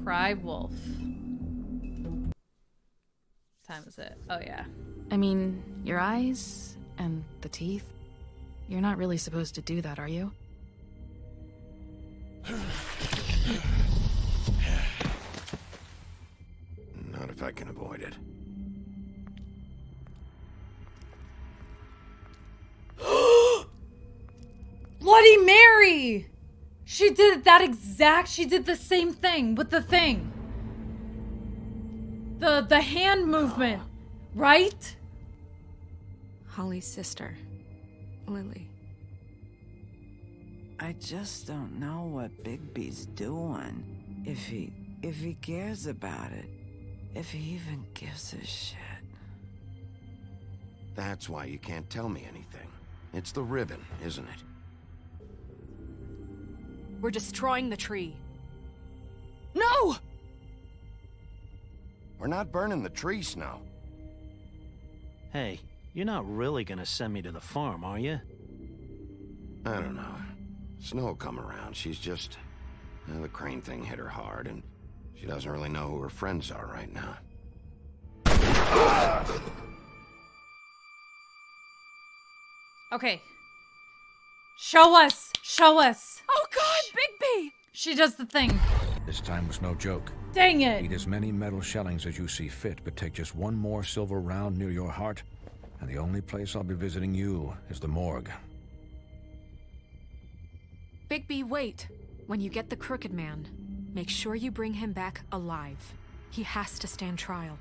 Cry wolf. What time is it? Oh, yeah. I mean, your eyes and the teeth. You're not really supposed to do that, are you? Not if I can avoid it. Bloody Mary! She did the same thing with the thing. The hand movement, right? Holly's sister, Lily. I just don't know what Bigby's doing. If he cares about it. If he even gives a shit. That's why you can't tell me anything. It's the ribbon, isn't it? We're destroying the tree. No! We're not burning the tree, Snow. Hey, you're not really gonna send me to the farm, are you? I don't know. Snow will come around. She's just... the crane thing hit her hard, and she doesn't really know who her friends are right now. Okay. Show us! Show us! Oh God, Bigby! She does the thing. This time was no joke. Dang it! Eat as many metal shellings as you see fit, but take just one more silver round near your heart, and the only place I'll be visiting you is the morgue. Bigby, wait. When you get the Crooked Man, make sure you bring him back alive. He has to stand trial.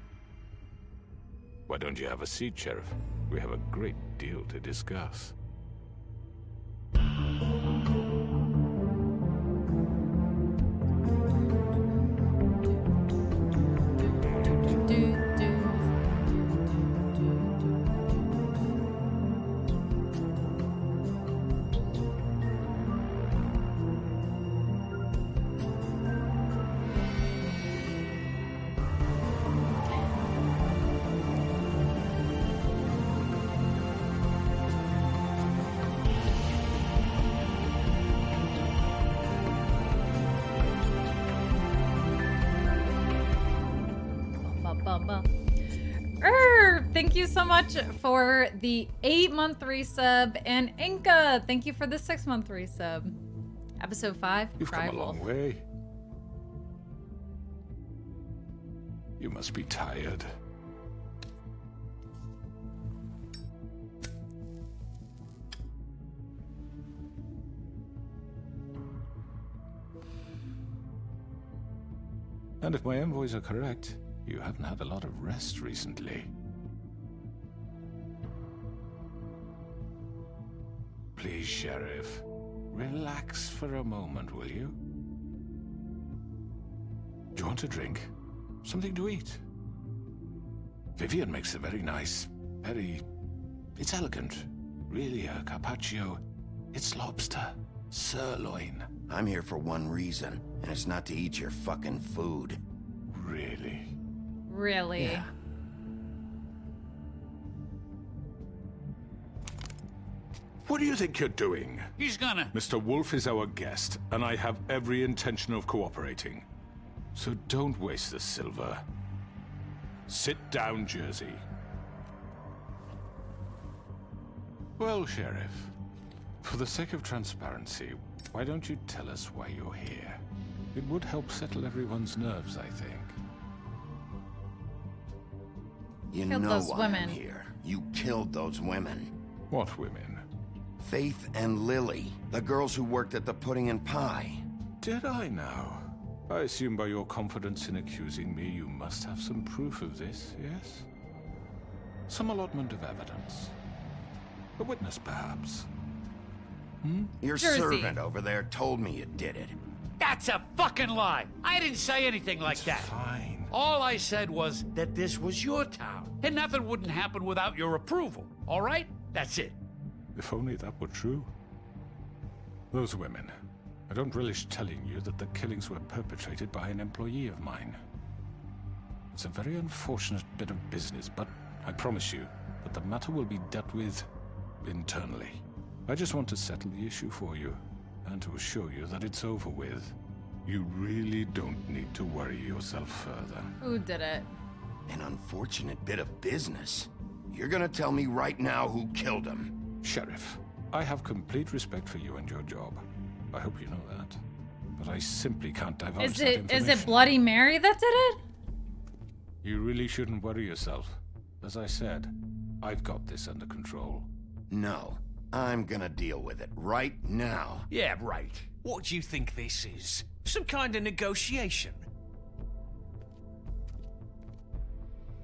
Why don't you have a seat, Sheriff? We have a great deal to discuss. Thank you so much for the 8-month resub, and Inca, thank you for the 6-month resub. Episode 5. You've come a long way. You must be tired. And if my envoys are correct, you haven't had a lot of rest recently. Please, Sheriff, relax for a moment, will you? Do you want a drink? Something to eat? Vivian makes a very nice, it's elegant. Really a carpaccio. It's lobster, sirloin. I'm here for one reason, and it's not to eat your fucking food. Really? Really? Yeah. What do you think you're doing? He's gonna... Mr. Wolf is our guest, and I have every intention of cooperating. So don't waste the silver. Sit down, Jersey. Well, Sheriff, for the sake of transparency, why don't you tell us why you're here? It would help settle everyone's nerves, I think. You Killed know those why women. I'm here. You killed those women. What women? Faith and Lily, the girls who worked at the Pudding and Pie. Did I now? I assume by your confidence in accusing me, you must have some proof of this, yes? Some allotment of evidence. A witness, perhaps. Your Jersey. servant over there told me you did it. That's a fucking lie. I didn't say anything like that. Fine. All I said was that this was your town, and nothing wouldn't happen without your approval, all right? That's it. If only that were true. Those women. I don't relish telling you that the killings were perpetrated by an employee of mine. It's a very unfortunate bit of business, but I promise you that the matter will be dealt with internally. I just want to settle the issue for you, and to assure you that it's over with. You really don't need to worry yourself further. Who did it? An unfortunate bit of business. You're gonna tell me right now who killed him. Sheriff, I have complete respect for you and your job. I hope you know that. But I simply can't divulge that information. Is it Bloody Mary that did it? You really shouldn't worry yourself. As I said, I've got this under control. No, I'm gonna deal with it right now. Yeah, right. What do you think this is? Some kind of negotiation?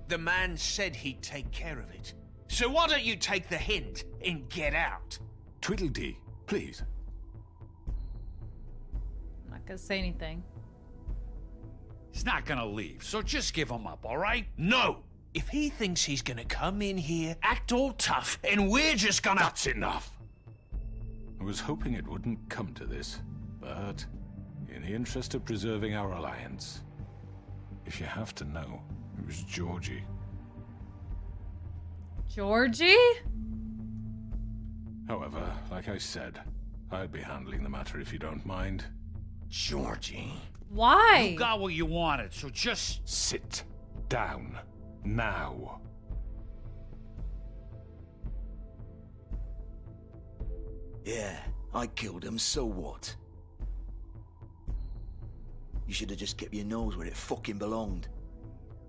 The man said he'd take care of it. So why don't you take the hint and get out? Tweedledee, please. I'm not gonna say anything. He's not gonna leave, so just give him up, all right? No! If he thinks he's gonna come in here, act all tough, and we're just gonna... That's enough! I was hoping it wouldn't come to this, but in the interest of preserving our alliance, if you have to know, it was Georgie. Georgie? However, like I said, I'll be handling the matter if you don't mind. Georgie. Why? You got what you wanted, so just... Sit down. Now. Yeah, I killed him, so what? You should have just kept your nose where it fucking belonged.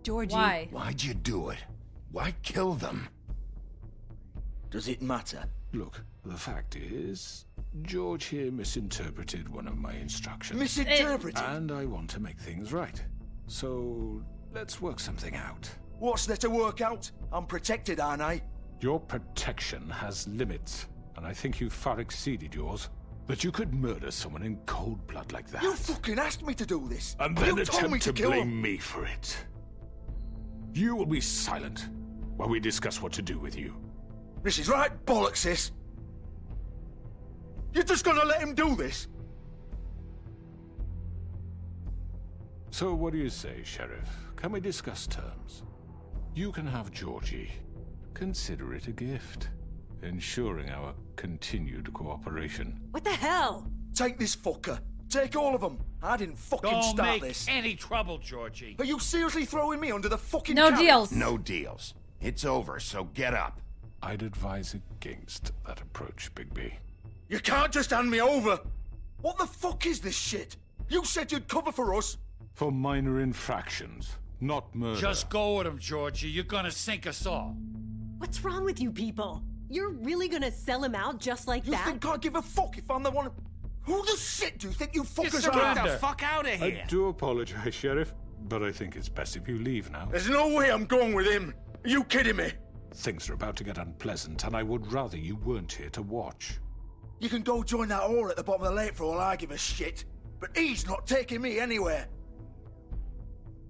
Georgie. Why? Why'd you do it? Why kill them? Does it matter? Look, the fact is, George here misinterpreted one of my instructions. Misinterpreted? And I want to make things right. So, let's work something out. What's there to work out? I'm protected, aren't I? Your protection has limits, and I think you've far exceeded yours. That you could murder someone in cold blood like that. You fucking asked me to do this! And then you told me attempt to to kill blame him. me for it. You will be silent while we discuss what to do with you. This is right bollocks, sis. You're just gonna let him do this? So what do you say, Sheriff? Can we discuss terms? You can have Georgie. Consider it a gift, ensuring our continued cooperation. What the hell? Take this fucker. Take all of them. I didn't fucking Don't start make this. any trouble, Georgie. Are you seriously throwing me under the fucking No carrot? deals. No deals. It's over, so get up. I'd advise against that approach, Bigby. You can't just hand me over. What the fuck is this shit? You said you'd cover for us. For minor infractions, not murder. Just go with him, Georgie. You're gonna sink us all. What's wrong with you people? You're really gonna sell him out just like You that? think I give a fuck if I'm the one? Who the shit do you think you fuckers Get are? the fuck out of here! I do apologize, Sheriff, but I think it's best if you leave now. There's no way I'm going with him. Are you kidding me? Things are about to get unpleasant, and I would rather you weren't here to watch. You can go join that whore at the bottom of the lake for all I give a shit. But he's not taking me anywhere.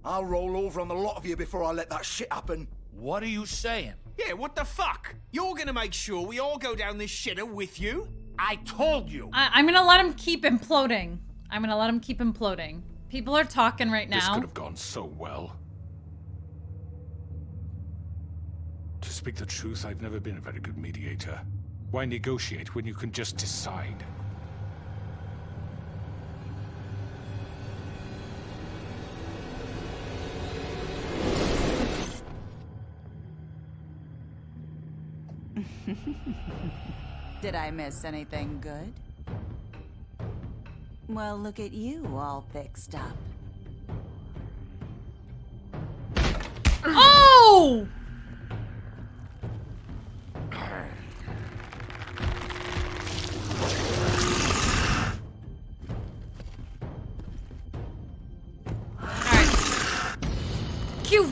I'll roll over on the lot of you before I let that shit happen. What are you saying? Yeah, what the fuck? You're gonna make sure we all go down this shitter with you? I told you. I'm gonna let him keep imploding. I'm gonna let him keep imploding. People are talking right This now. could have gone so well. To speak the truth, I've never been a very good mediator. Why negotiate when you can just decide? Did I miss anything good? Well, look at you all fixed up. Oh! Q.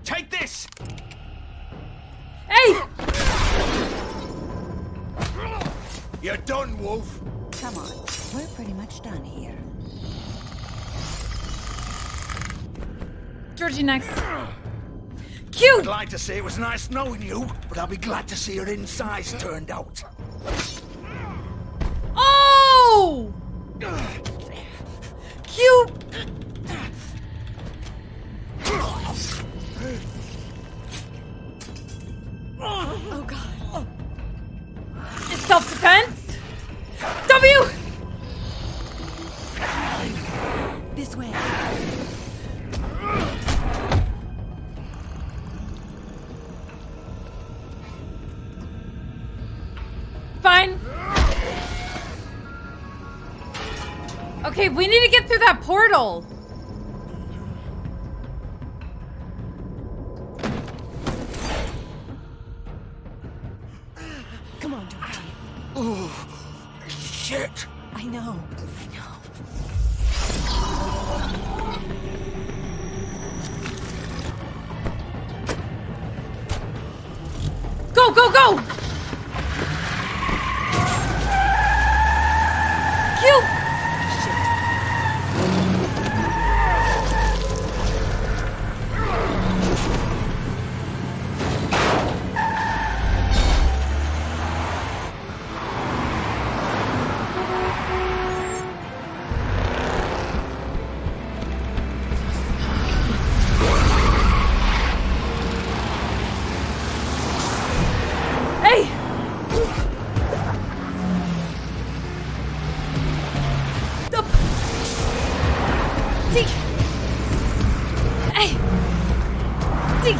Take this! Hey! You're done, Wolf. Come on, we're pretty much done here. Georgie next. Q. I'd like to say it was nice knowing you, but I'll be glad to see your insides turned out. Oh! Q. Oh god. It's self-defense. fine. Okay, we need to get through that portal. Come on, Georgie. Oh, shit. I know. Go, go, go! Q! Hey! Up! Dig! Hey! Dig!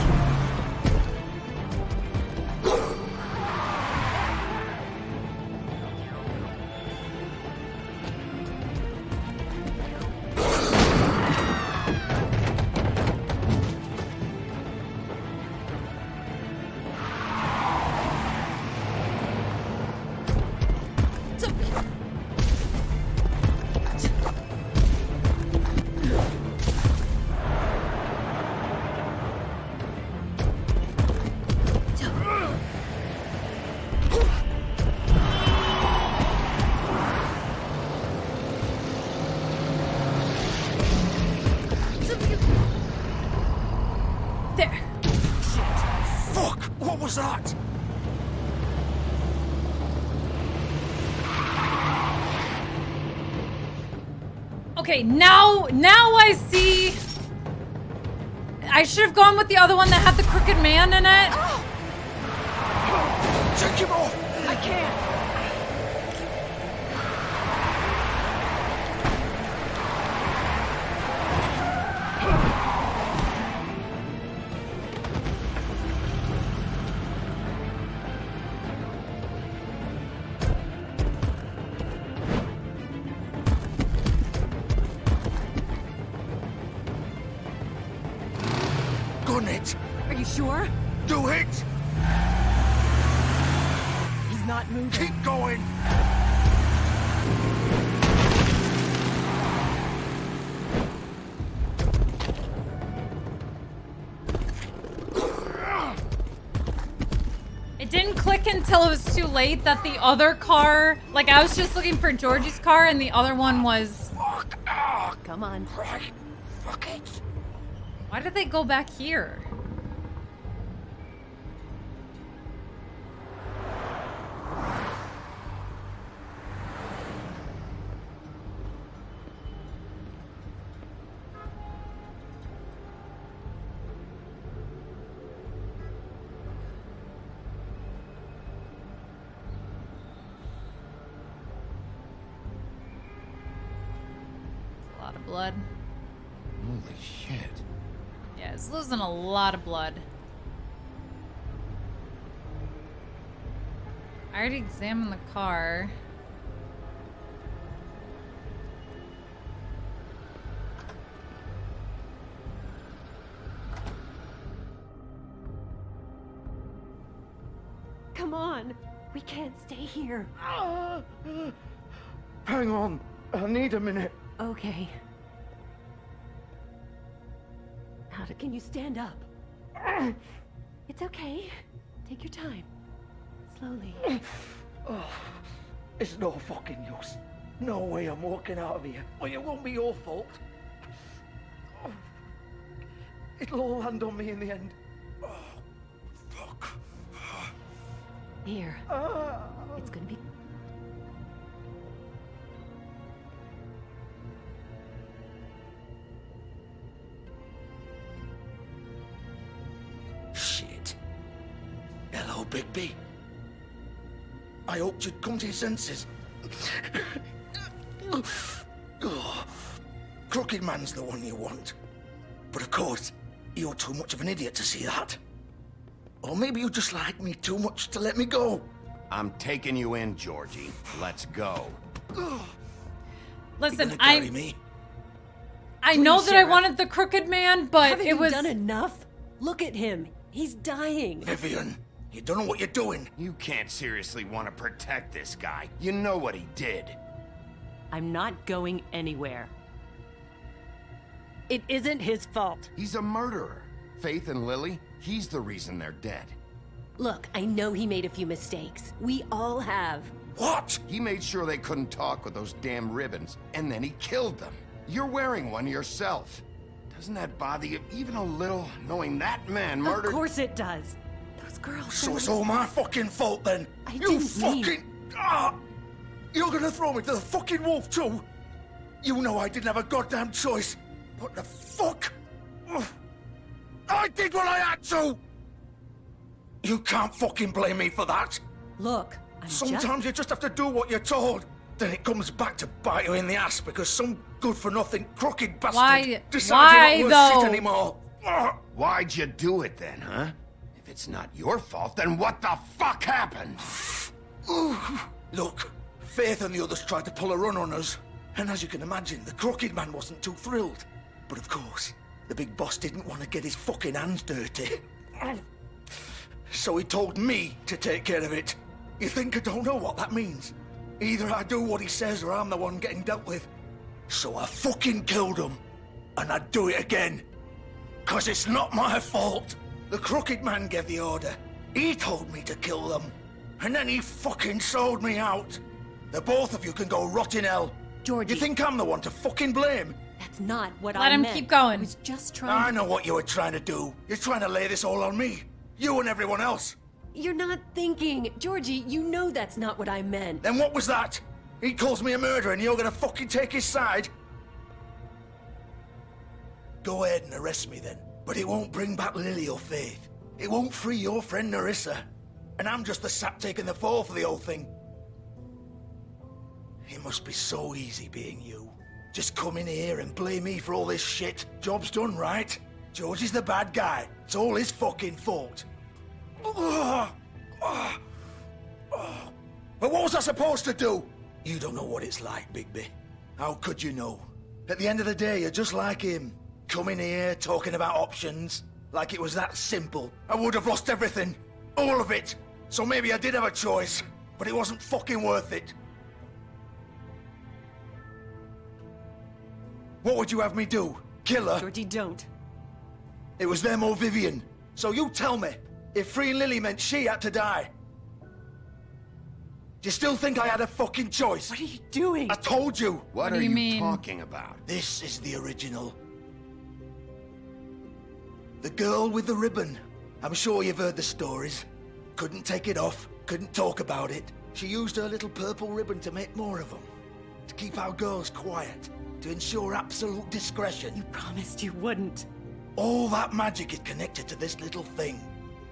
There. Fuck! What was that? Okay, now I see. I should have gone with the other one that had the crooked man in it. Take him off! I can't. Gun it! Are you sure? Do it! He's not moving. Keep going! It didn't click until it was too late that the other car, like I was just looking for Georgie's car and the other one was... Come on. Fuck it! Why did they go back here? A lot of blood. Holy shit. Yeah, it's losing a lot of blood. I already examined the car. Come on. We can't stay here. Hang on. I need a minute. Okay. Can you stand up? It's okay. Take your time. Slowly. Oh, it's no fucking use. No way I'm walking out of here. Well, it won't be your fault. It'll all land on me in the end. Oh, fuck. Here. It's gonna be... Shit. Hello, Bigby. I hoped you'd come to your senses. Oh, Crooked Man's the one you want. But of course, you're too much of an idiot to see that. Or maybe you just like me too much to let me go. I'm taking you in, Georgie. Let's go. Listen, carry me? I know Please, that Sheriff. I wanted the crooked man, but Haven't it you was done enough? Look at him. He's dying. Vivian, you don't know what you're doing. You can't seriously want to protect this guy. You know what he did. I'm not going anywhere. It isn't his fault. He's a murderer. Faith and Lily, he's the reason they're dead. Look, I know he made a few mistakes. We all have. What? He made sure they couldn't talk with those damn ribbons, and then he killed them. You're wearing one yourself. Doesn't that bother you even a little, knowing that man murdered... Of course it does. Those girls... So it's all my fucking fault then? You didn't fucking... You're gonna throw me to the fucking wolf too? You know I didn't have a goddamn choice. What the fuck? I did what I had to! You can't fucking blame me for that. Look, Sometimes you just have to do what you're told. Then it comes back to bite you in the ass because some good-for-nothing crooked bastard decides you're not worth shit anymore. Why'd you do it then, huh? If it's not your fault, then what the fuck happened? Look, Faith and the others tried to pull a run on us. And as you can imagine, the crooked man wasn't too thrilled. But of course, the big boss didn't want to get his fucking hands dirty. So he told me to take care of it. You think I don't know what that means? Either I do what he says or I'm the one getting dealt with. So I fucking killed him. And I'd do it again. 'Cause it's not my fault. The crooked man gave the order. He told me to kill them. And then he fucking sold me out. The both of you can go rot in hell. Georgie. You think I'm the one to fucking blame? That's not what Let I him meant. keep going. I was just trying I know what you were trying to do. You're trying to lay this all on me. You and everyone else. You're not thinking. Georgie, you know that's not what I meant. Then what was that? He calls me a murderer and you're gonna fucking take his side? Go ahead and arrest me then. But it won't bring back Lily or Faith. It won't free your friend Narissa. And I'm just the sap taking the fall for the whole thing. It must be so easy being you. Just come in here and blame me for all this shit. Job's done, right? Georgie's the bad guy. It's all his fucking fault. But what was I supposed to do? You don't know what it's like, Bigby. How could you know? At the end of the day, you're just like him. Coming here, talking about options. Like it was that simple. I would have lost everything. All of it. So maybe I did have a choice. But it wasn't fucking worth it. What would you have me do? Kill her? Georgie, don't. It was them or Vivian. So you tell me, if freeing Lily meant she had to die. Do you still think I had a fucking choice? What are you doing? I told you. What do are you you mean? talking about? This is the original. The girl with the ribbon. I'm sure you've heard the stories. Couldn't take it off, couldn't talk about it. She used her little purple ribbon to make more of them. To keep our girls quiet. To ensure absolute discretion. You promised you wouldn't. All that magic is connected to this little thing.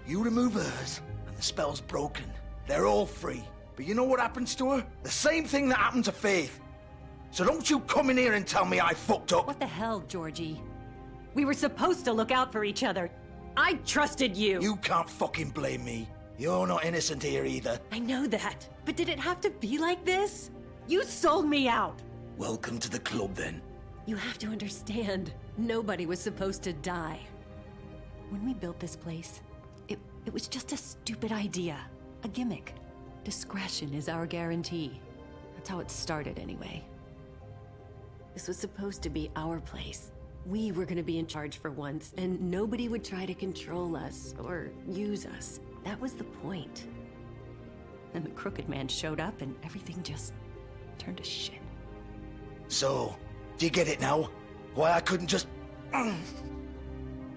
You remove hers, and the spell's broken. They're all free. But you know what happens to her? The same thing that happened to Faith. So don't you come in here and tell me I fucked up. What the hell, Georgie? We were supposed to look out for each other. I trusted you. You can't fucking blame me. You're not innocent here either. I know that. But did it have to be like this? You sold me out. Welcome to the club, then. You have to understand, nobody was supposed to die. When we built this place, it was just a stupid idea. A gimmick. Discretion is our guarantee. That's how it started, anyway. This was supposed to be our place. We were gonna be in charge for once, and nobody would try to control us or use us. That was the point. Then the crooked man showed up, and everything just turned to shit. So, do you get it now? Why I couldn't just...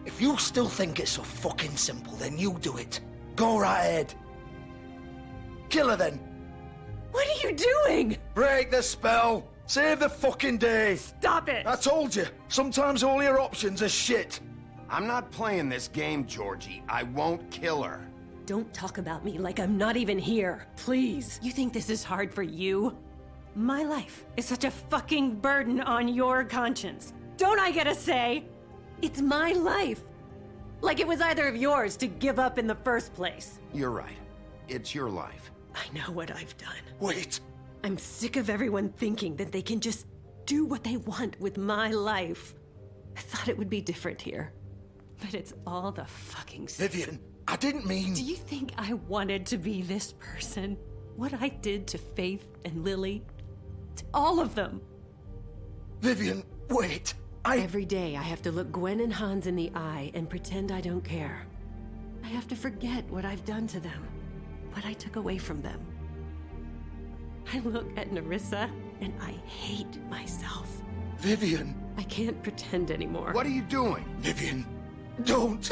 If you still think it's so fucking simple, then you do it. Go right ahead. Kill her then. What are you doing? Break the spell. Save the fucking day. Stop it. I told you. Sometimes all your options are shit. I'm not playing this game, Georgie. I won't kill her. Don't talk about me like I'm not even here. Please. You think this is hard for you? My life is such a fucking burden on your conscience. Don't I get a say? It's my life. Like it was either of yours to give up in the first place. You're right. It's your life. I know what I've done. Wait. I'm sick of everyone thinking that they can just do what they want with my life. I thought it would be different here. But it's all the fucking same. Vivian, I didn't mean... Do you think I wanted to be this person? What I did to Faith and Lily? To all of them? Vivian, wait. Every day I have to look Gwen and Hans in the eye and pretend I don't care. I have to forget what I've done to them. What I took away from them. I look at Nerissa and I hate myself. Vivian. I can't pretend anymore. What are you doing? Vivian, don't.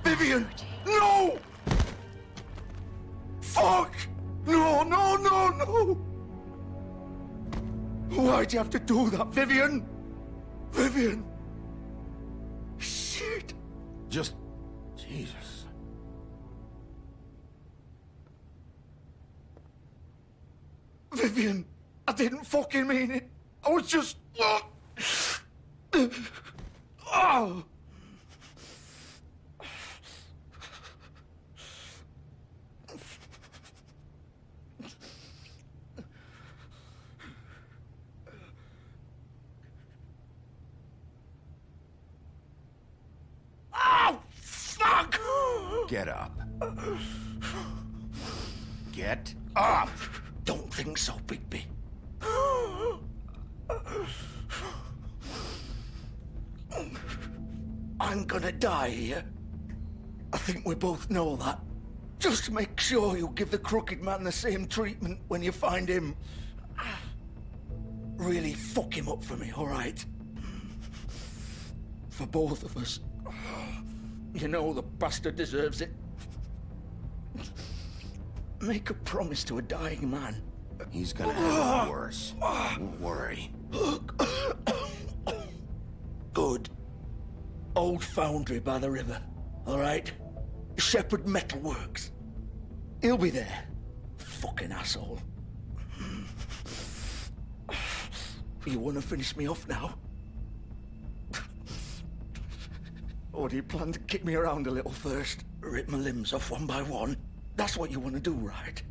Vivian, no! Fuck! No, no, no, no! Why'd you have to do that, Vivian? Vivian! Shit! Just... Jesus. Vivian, I didn't fucking mean it. I was just... Oh! Oh, fuck! Get up. Get up! Don't think so, Bigby. I'm gonna die here. I think we both know that. Just make sure you give the crooked man the same treatment when you find him. Really fuck him up for me, all right? For both of us. You know the bastard deserves it. Make a promise to a dying man. He's gonna have it worse. Don't worry. Good. Old Foundry by the river, all right? Shepherd Metalworks. He'll be there. Fucking asshole. You want to finish me off now? Or do you plan to kick me around a little first? Rip my limbs off one by one? That's what you want to do, right?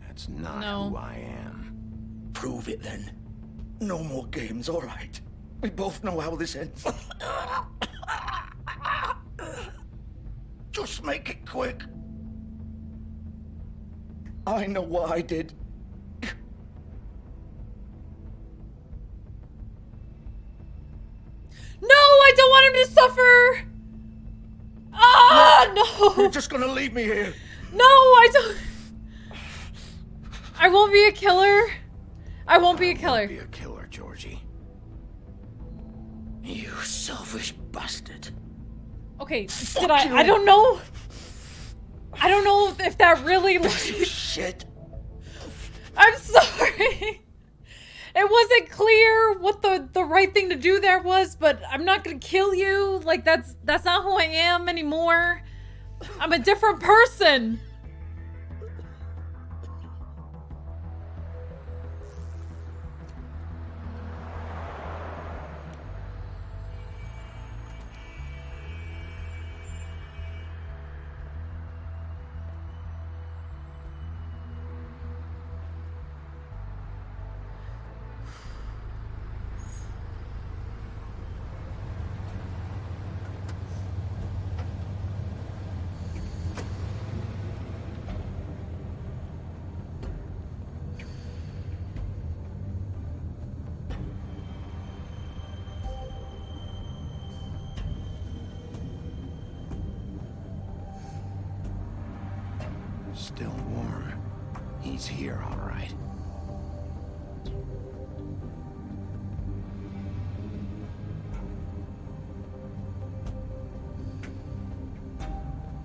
That's not who I am. Prove it then. No more games, all right? We both know how this ends. Just make it quick. I know what I did. No, I don't want him to suffer! Ah, no! You're just gonna leave me here. No, I don't... I won't be a killer. I won't be a killer. Won't be a killer, Georgie. You selfish bastard. Okay, Fuck did I... you. I don't know... I don't know if that really... Shit. I'm sorry. It wasn't clear what the right thing to do there was, but I'm not gonna kill you. Like, that's not who I am anymore. I'm a different person. Still warm. He's here, all right.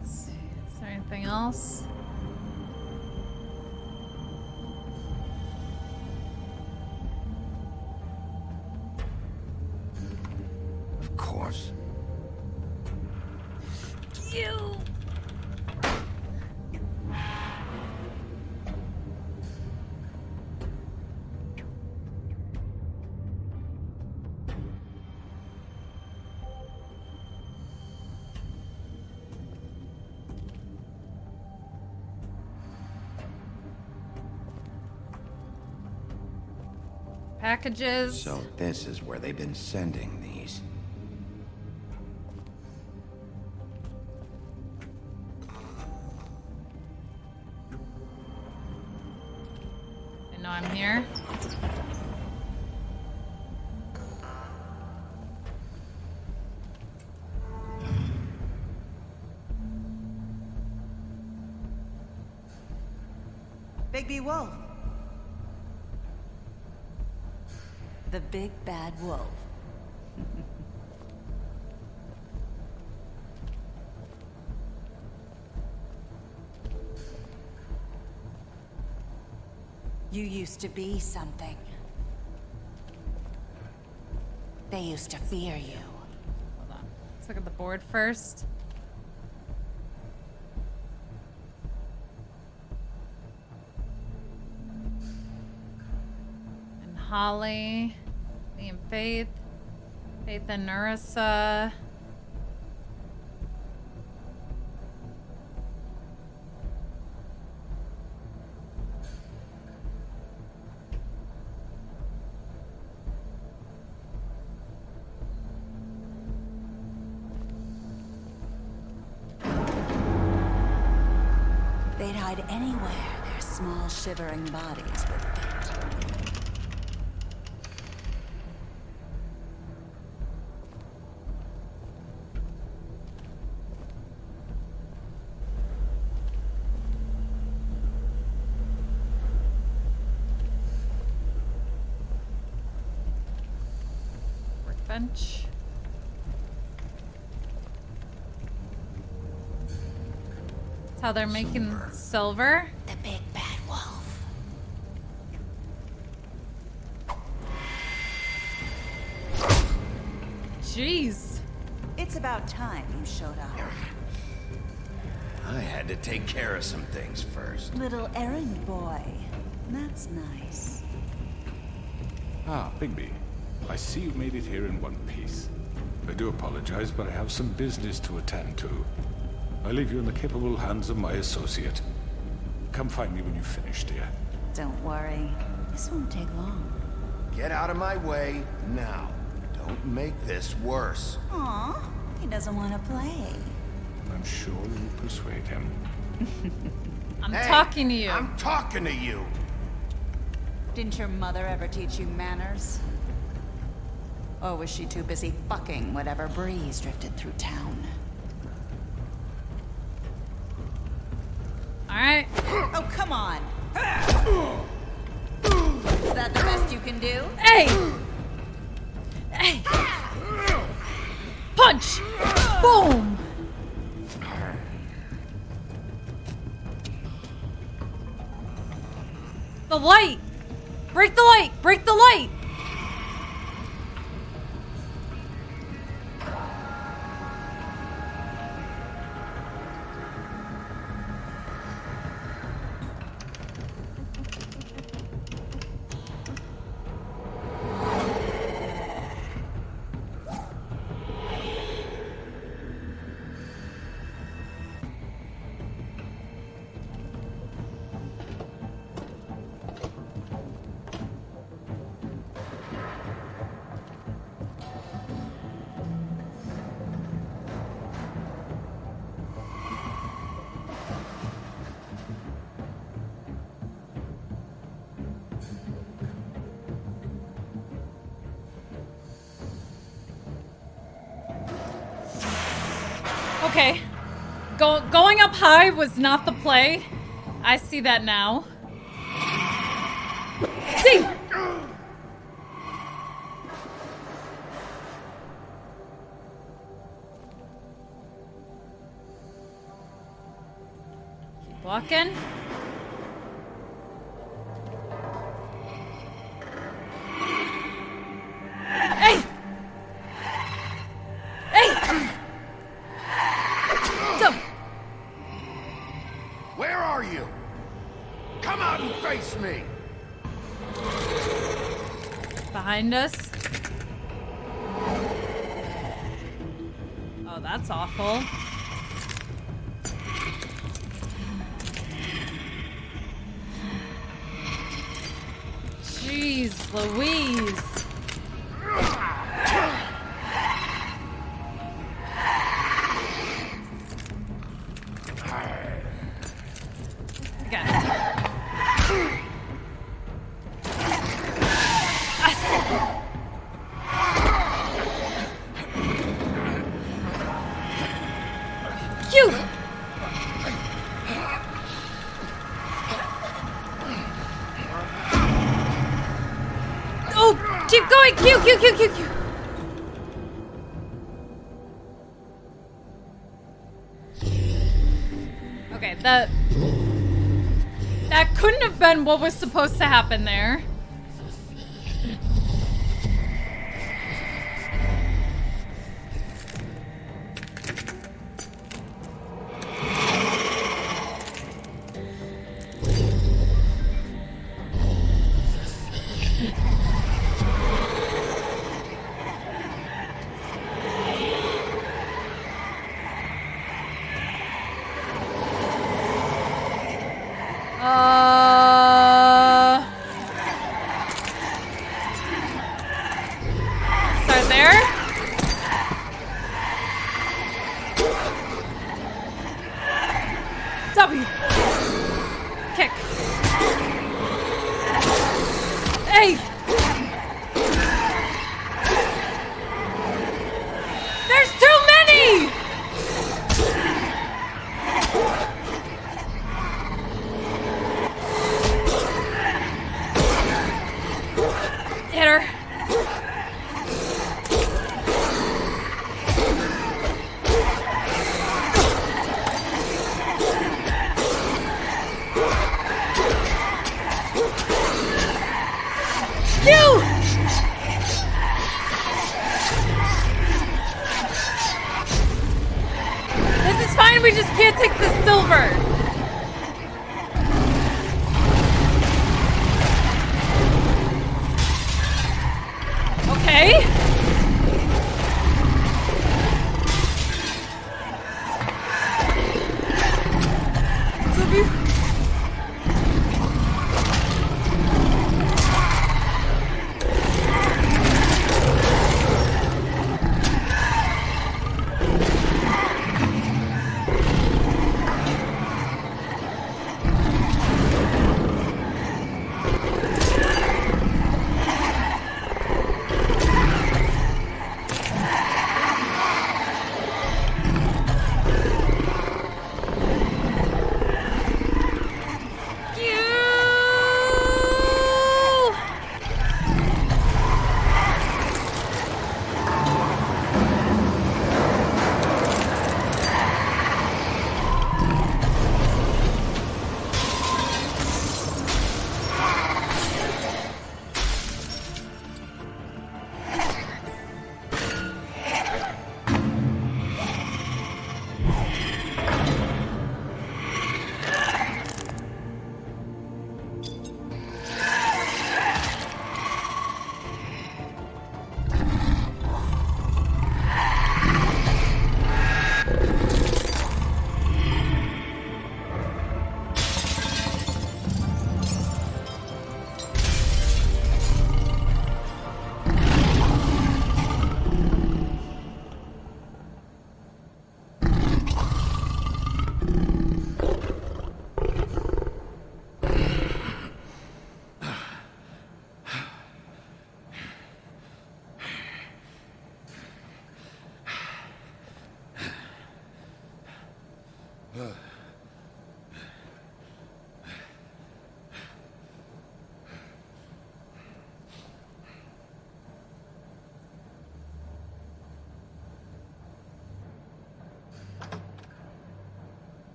Let's see. Is there anything else? Of course. You. Packages. So this is where they've been sending these. I know I'm here. Bigby Wolf. The big bad wolf. You used to be something. They used to fear you. Hold on. Let's look at the board first. And Holly. Me and Faith. Faith and Nerissa. They'd hide anywhere their small, shivering bodies would fit. Workbench. That's how they're making silver. The big bad wolf. Jeez. It's about time you showed up. I had to take care of some things first. Little errand boy. That's nice. Ah, Bigby. I see you made it here in one piece. I do apologize, but I have some business to attend to. I leave you in the capable hands of my associate. Come find me when you've finished, dear. Don't worry. This won't take long. Get out of my way now. Don't make this worse. Aw, he doesn't want to play. I'm sure you'll persuade him. I'm talking to you. I'm talking to you. Didn't your mother ever teach you manners? Or was she too busy fucking whatever breeze drifted through town? Alright. Oh, come on. Is that the best you can do? Hey! Hey! Punch! Boom! The light! Break the light! Break the light! Okay. Going up high was not the play. I see that now. See! Keep walking. Hey! Hey! Where are you? Come out and face me! Behind us. Oh, that's awful. Jeez. Jeez Louise. Keep going! Q! Okay, that couldn't have been what was supposed to happen there. Start there. W. Kick. Hey. There's too many. Hit her. You! This is fine, we just can't take the silver. Okay.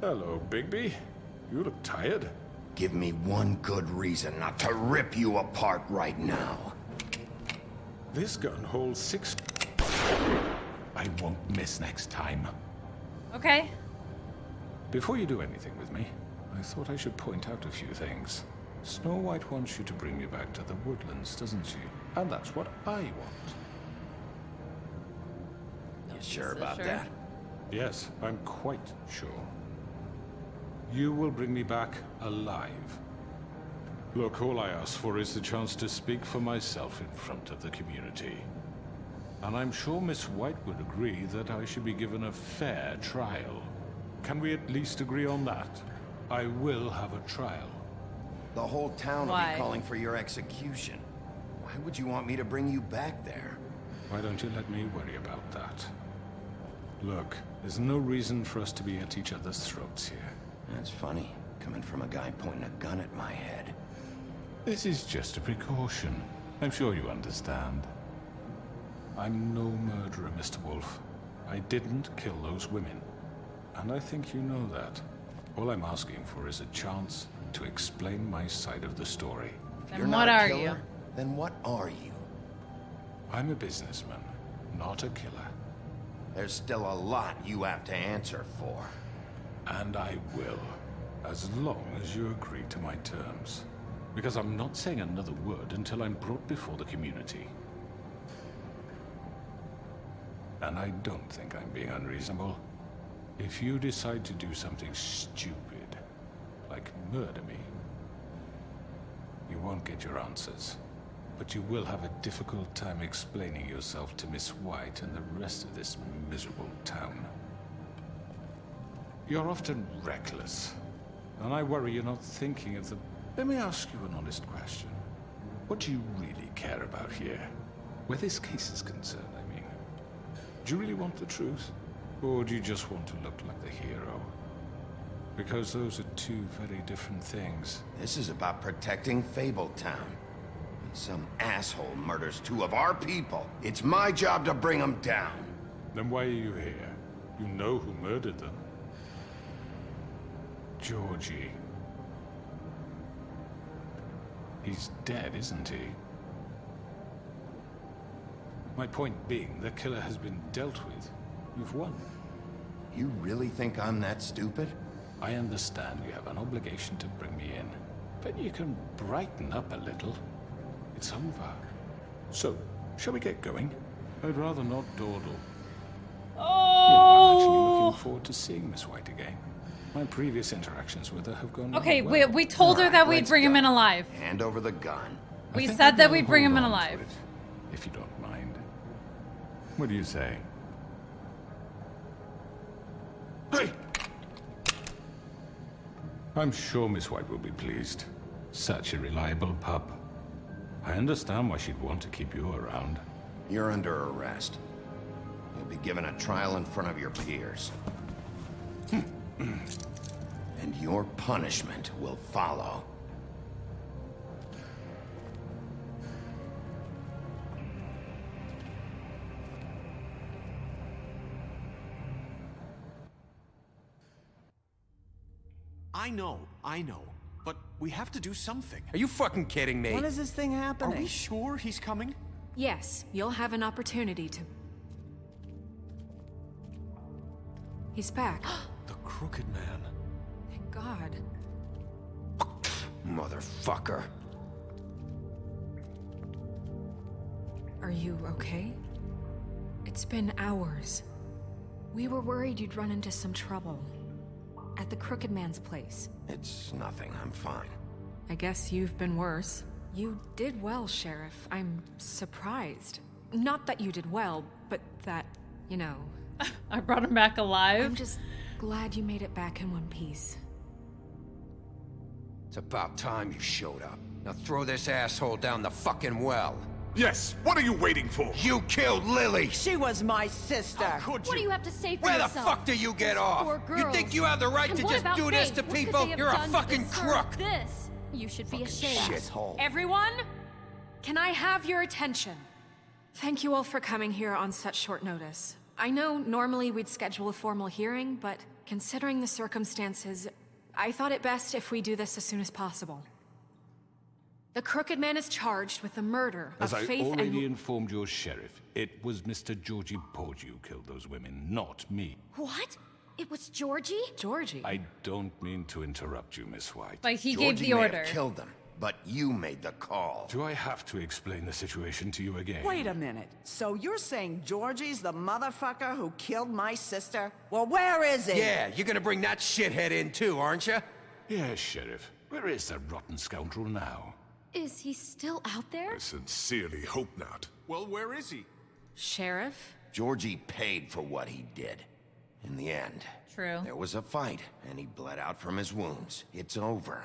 Hello, Bigby. You look tired. Give me one good reason not to rip you apart right now. This gun holds 6... I won't miss next time. Okay. Before you do anything with me, I thought I should point out a few things. Snow White wants you to bring me back to the woodlands, doesn't she? And that's what I want. You sure about that? Yes, I'm quite sure. You will bring me back alive. Look, all I ask for is the chance to speak for myself in front of the community. And I'm sure Miss White would agree that I should be given a fair trial. Can we at least agree on that? I will have a trial. The whole town will Why? be calling for your execution. Why would you want me to bring you back there? Why don't you let me worry about that? Look, there's no reason for us to be at each other's throats here. That's funny, coming from a guy pointing a gun at my head. This is just a precaution. I'm sure you understand. I'm no murderer, Mr. Wolf. I didn't kill those women. And I think you know that. All I'm asking for is a chance to explain my side of the story. If you're not a killer, then what are you? I'm a businessman, not a killer. There's still a lot you have to answer for. And I will, as long as you agree to my terms. Because I'm not saying another word until I'm brought before the community. And I don't think I'm being unreasonable. If you decide to do something stupid, like murder me, you won't get your answers. But you will have a difficult time explaining yourself to Miss White and the rest of this miserable town. You're often reckless, and I worry you're not thinking of the... Let me ask you an honest question. What do you really care about here? Where this case is concerned, I mean. Do you really want the truth? Or do you just want to look like the hero? Because those are two very different things. This is about protecting Fabletown. When some asshole murders two of our people, it's my job to bring them down. Then why are you here? You know who murdered them. Georgie. He's dead, isn't he? My point being, the killer has been dealt with. You've won. You really think I'm that stupid? I understand you have an obligation to bring me in, but you can brighten up a little. It's over. So, shall we get going? I'd rather not dawdle. Oh! You know, I'm actually looking forward to seeing Miss White again. My previous interactions with her have gone Okay, well. we told her that we'd let's bring him go. in alive. Hand over the gun. We I think said I'd that rather we'd bring him in hold on to alive. it, if you don't mind. What do you say? Hey! I'm sure Miss White will be pleased. Such a reliable pup. I understand why she'd want to keep you around. You're under arrest. You'll be given a trial in front of your peers. And your punishment will follow. I know. But we have to do something. Are you fucking kidding me? When is this thing Are happening? we sure he's coming? Yes, you'll have an opportunity to... He's back. The Crooked Man. Thank God. Motherfucker. Are you okay? It's been hours. We were worried you'd run into some trouble. At the Crooked Man's place. It's nothing. I'm fine. I guess you've been worse. You did well, Sheriff. I'm surprised. Not that you did well, but that, you know... I brought him back alive. I'm just glad you made it back in one piece. It's about time you showed up. Now throw this asshole down the fucking well. Yes, what are you waiting for? You killed Lily! She was my sister. How could you? What do you have to say for Where yourself? the fuck do you get off? Poor You girls. think you have the right And to what just about do this Faith? to What could people? they have You're a done to fucking deserve crook! This? You should be ashamed. Shithole. Everyone, can I have your attention? Thank you all for coming here on such short notice. I know normally we'd schedule a formal hearing, but considering the circumstances, I thought it best if we do this as soon as possible. The Crooked Man is charged with the murder of As I Faith already and... informed your sheriff, it was Mr. Georgie Porgy who killed those women, not me. What? It was Georgie? Georgie? I don't mean to interrupt you, Miss White. Like, he Georgie gave the may order. have killed them, but you made the call. Do I have to explain the situation to you again? Wait a minute. So you're saying Georgie's the motherfucker who killed my sister? Well, where is he? Yeah, you're gonna bring that shithead in too, aren't you? Yes, Sheriff. Where is that rotten scoundrel now? Is he still out there? I sincerely hope not. Well, where is he? Sheriff? Georgie paid for what he did. In the end, True. there was a fight, and he bled out from his wounds. It's over.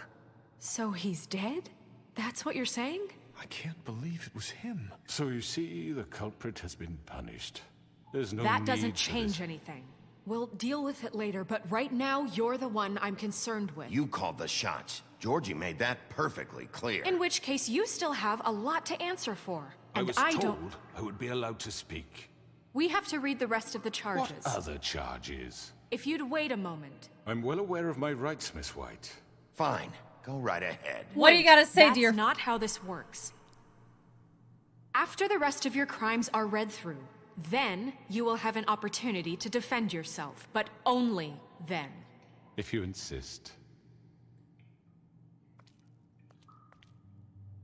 So he's dead? That's what you're saying? I can't believe it was him. So you see, the culprit has been punished. There's no That need doesn't for change this. anything. We'll deal with it later, but right now, you're the one I'm concerned with. You called the shots. Georgie made that perfectly clear. In which case, you still have a lot to answer for. I And was I told don't... I would be allowed to speak. We have to read the rest of the charges. What other charges? If you'd wait a moment. I'm well aware of my rights, Miss White. Fine. Go right ahead. What do you gotta say, That's dear? not how this works. After the rest of your crimes are read through, then you will have an opportunity to defend yourself, but only then. If you insist.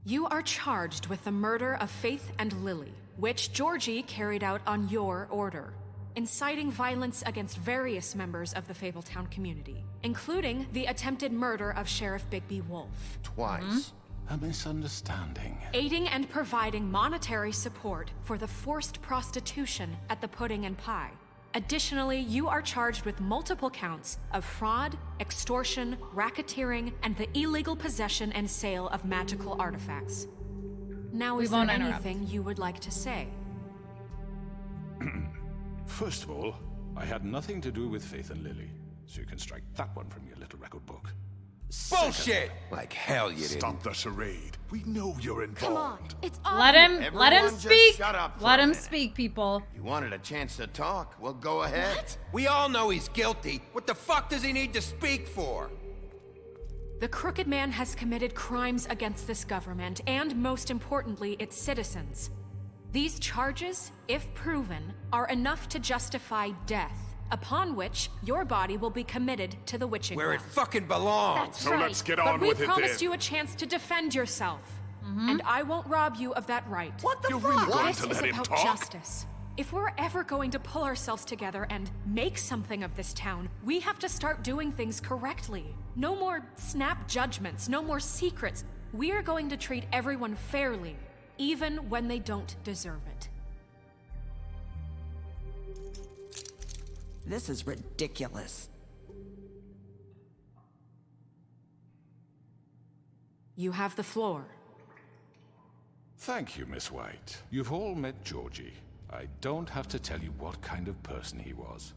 You are charged with the murder of Faith and Lily, which Georgie carried out on your order, inciting violence against various members of the Fabletown community, including the attempted murder of Sheriff Bigby Wolf. Twice. A misunderstanding. Aiding and providing monetary support for the forced prostitution at the Pudding and Pie. Additionally, you are charged with multiple counts of fraud, extortion, racketeering, and the illegal possession and sale of magical artifacts. Now, We is there won't interrupt. anything you would like to say? First of all, I had nothing to do with Faith and Lily, so you can strike that one from your little record book. Bullshit! Like hell you didn't. Stop the charade. We know you're involved. Come on, it's obvious. Let him Everyone just speak. shut up for Let a him minute. speak, people. You wanted a chance to talk? Well, go ahead. What? We all know he's guilty. What the fuck does he need to speak for? The Crooked Man has committed crimes against this government and, most importantly, its citizens. These charges, if proven, are enough to justify death, upon which your body will be committed to the witching Where it well. fucking belongs. That's So right. let's get but on we with it promised then. you a chance to defend yourself, and I won't rob you of that right. What the You're fuck? really going This to is let him about talk? justice. If we're ever going to pull ourselves together and make something of this town, we have to start doing things correctly. No more snap judgments, no more secrets. We are going to treat everyone fairly, even when they don't deserve it. This is ridiculous. You have the floor. Thank you, Miss White. You've all met Georgie. I don't have to tell you what kind of person he was.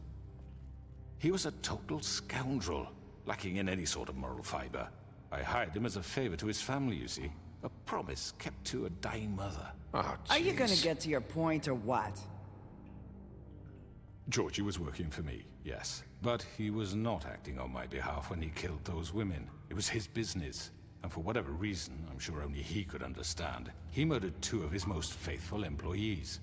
He was a total scoundrel, lacking in any sort of moral fiber. I hired him as a favor to his family, you see. A promise kept to a dying mother. Oh, Are you gonna jeez. get to your point or what? Georgie was working for me, yes. But he was not acting on my behalf when he killed those women. It was his business. And for whatever reason, I'm sure only he could understand, he murdered 2 of his most faithful employees.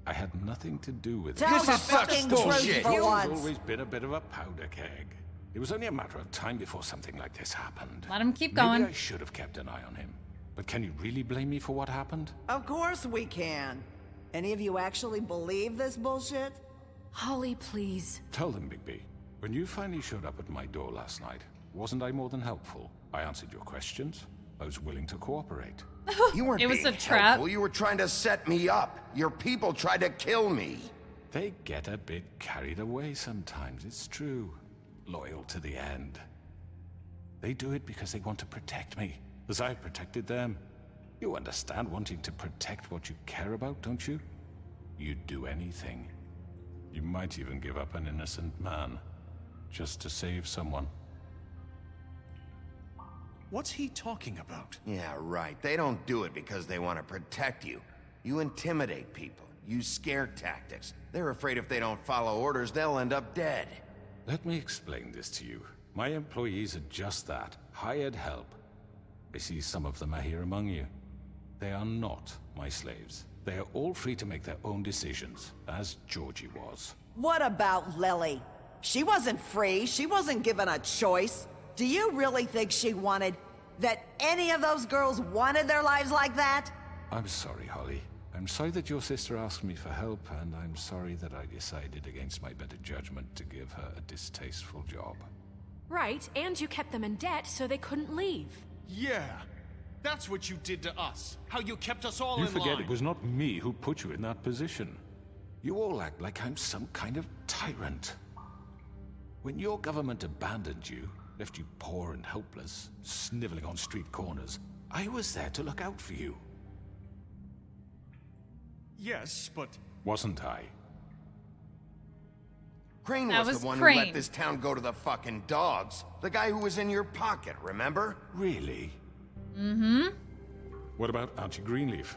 I had nothing to do with it. Tell This the is such fucking bullshit. truth for He's once. always been a bit of a powder keg. It was only a matter of time before something like this happened. Let him keep Maybe going. I should have kept an eye on him. But can you really blame me for what happened? Of course we can. Any of you actually believe this bullshit? Holly, please. Tell them, Bigby. When you finally showed up at my door last night, wasn't I more than helpful? I answered your questions. I was willing to cooperate. You weren't It was being a trap. helpful. You were trying to set me up. Your people tried to kill me. They get a bit carried away sometimes, it's true. Loyal to the end. They do it because they want to protect me, as I've protected them. You understand wanting to protect what you care about, don't you? You'd do anything. You might even give up an innocent man, just to save someone. What's he talking about? Yeah, right. They don't do it because they want to protect you. You intimidate people. Use scare tactics. They're afraid if they don't follow orders, they'll end up dead. Let me explain this to you. My employees are just that, hired help. I see some of them are here among you. They are not my slaves. They are all free to make their own decisions, as Georgie was. What about Lily? She wasn't free. She wasn't given a choice. Do you really think she wanted That any of those girls wanted their lives like that? I'm sorry, Holly. I'm sorry that your sister asked me for help, and I'm sorry that I decided against my better judgment to give her a distasteful job. Right, and you kept them in debt so they couldn't leave. Yeah, that's what you did to us. How you kept us all You in forget line. it was not me who put you in that position. You all act like I'm some kind of tyrant. When your government abandoned you, left you poor and helpless, sniveling on street corners, I was there to look out for you. Yes, but... Wasn't I? Crane That was was the one Crane. who let this town go to the fucking dogs. The guy who was in your pocket, remember? Really? Mm-hmm. What about Auntie Greenleaf?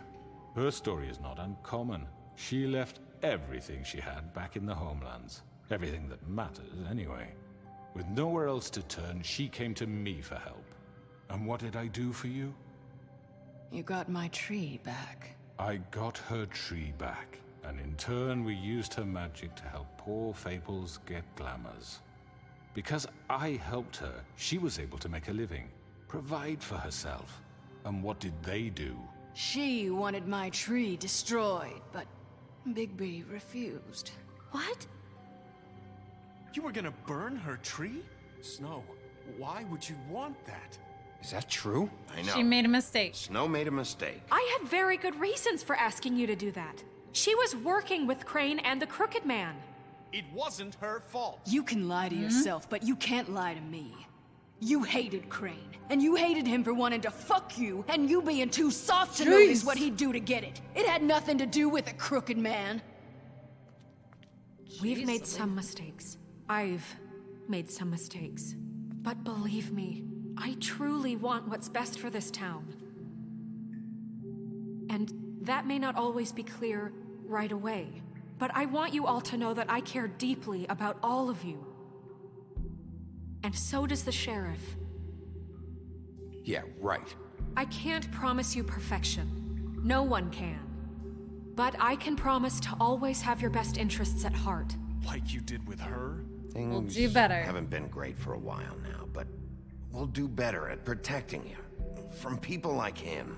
Her story is not uncommon. She left everything she had back in the homelands. Everything that matters, anyway. With nowhere else to turn, she came to me for help. And what did I do for you? You got my tree back. I got her tree back, and in turn we used her magic to help poor Fables get glamours. Because I helped her, she was able to make a living, provide for herself. And what did they do? She wanted my tree destroyed, but Bigby refused. What? You were gonna burn her tree? Snow, why would you want that? Is that true? I know. She made a mistake. Snow made a mistake. I had very good reasons for asking you to do that. She was working with Crane and the Crooked Man. It wasn't her fault. You can lie to yourself, but you can't lie to me. You hated Crane, and you hated him for wanting to fuck you, and you being too soft to notice what he'd do to get it. It had nothing to do with a Crooked Man. We've made some mistakes. I've made some mistakes. But believe me, I truly want what's best for this town. And that may not always be clear right away, but I want you all to know that I care deeply about all of you. And so does the sheriff. Yeah, right. I can't promise you perfection. No one can. But I can promise to always have your best interests at heart. Like you did with her? Things We'll do better. haven't been great for a while now, but we'll do better at protecting you. From people like him.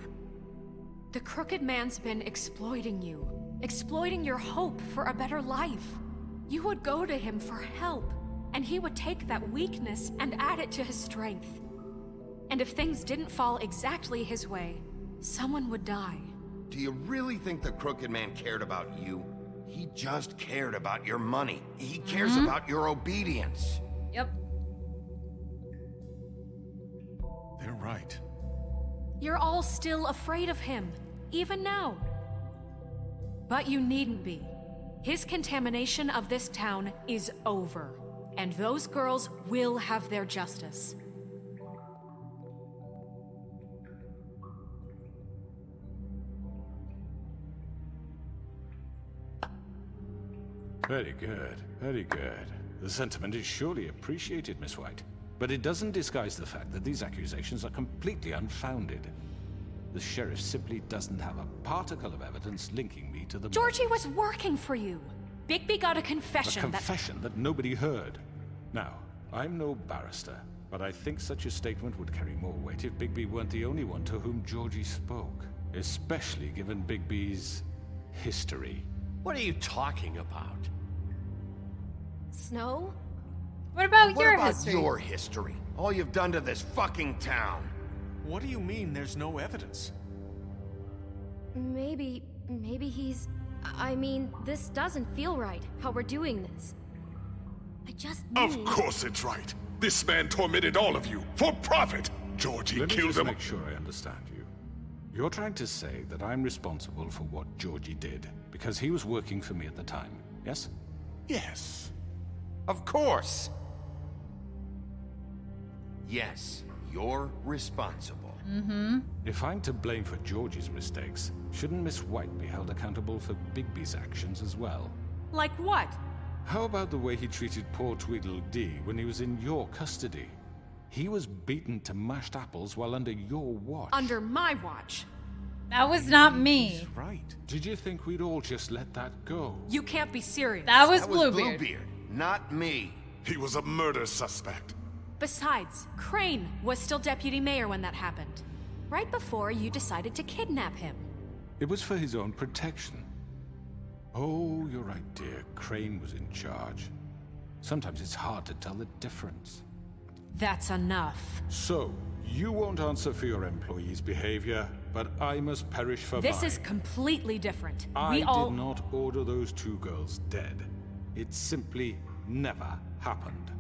The Crooked Man's been exploiting you. Exploiting your hope for a better life. You would go to him for help, and he would take that weakness and add it to his strength. And if things didn't fall exactly his way, someone would die. Do you really think the Crooked Man cared about you? He just cared about your money. He cares about your obedience. Yep. They're right. You're all still afraid of him, even now. But you needn't be. His contamination of this town is over, and those girls will have their justice. Very good, very good. The sentiment is surely appreciated, Miss White. But it doesn't disguise the fact that these accusations are completely unfounded. The sheriff simply doesn't have a particle of evidence linking me to the Georgie was working for you. Bigby got a confession A confession that nobody heard. Now, I'm no barrister, but I think such a statement would carry more weight if Bigby weren't the only one to whom Georgie spoke. Especially given Bigby's history. What are you talking about? Snow? What about What your about history? your history? All you've done to this fucking town. What do you mean there's no evidence? Maybe he's... I mean, this doesn't feel right, how we're doing this. I just need... Of course it's right. This man tormented all of you for profit. Georgie Let me killed just them. make sure I understand you. You're trying to say that I'm responsible for what Georgie did because he was working for me at the time, yes? Yes. Of course. Yes, you're responsible. Mm-hmm. If I'm to blame for Georgie's mistakes, shouldn't Miss White be held accountable for Bigby's actions as well? Like what? How about the way he treated poor Tweedledee when he was in your custody? He was beaten to mashed apples while under your watch. Under my watch. That was not me. He's right. Did you think we'd all just let that go? You can't be serious. That was Bluebeard. Not me. He was a murder suspect. Besides, Crane was still deputy mayor when that happened. Right before you decided to kidnap him. It was for his own protection. Oh, you're right, dear. Crane was in charge. Sometimes it's hard to tell the difference. That's enough. So, you won't answer for your employees' behavior, but I must perish for mine. This is completely different. I did not order those two girls dead. It simply never happened.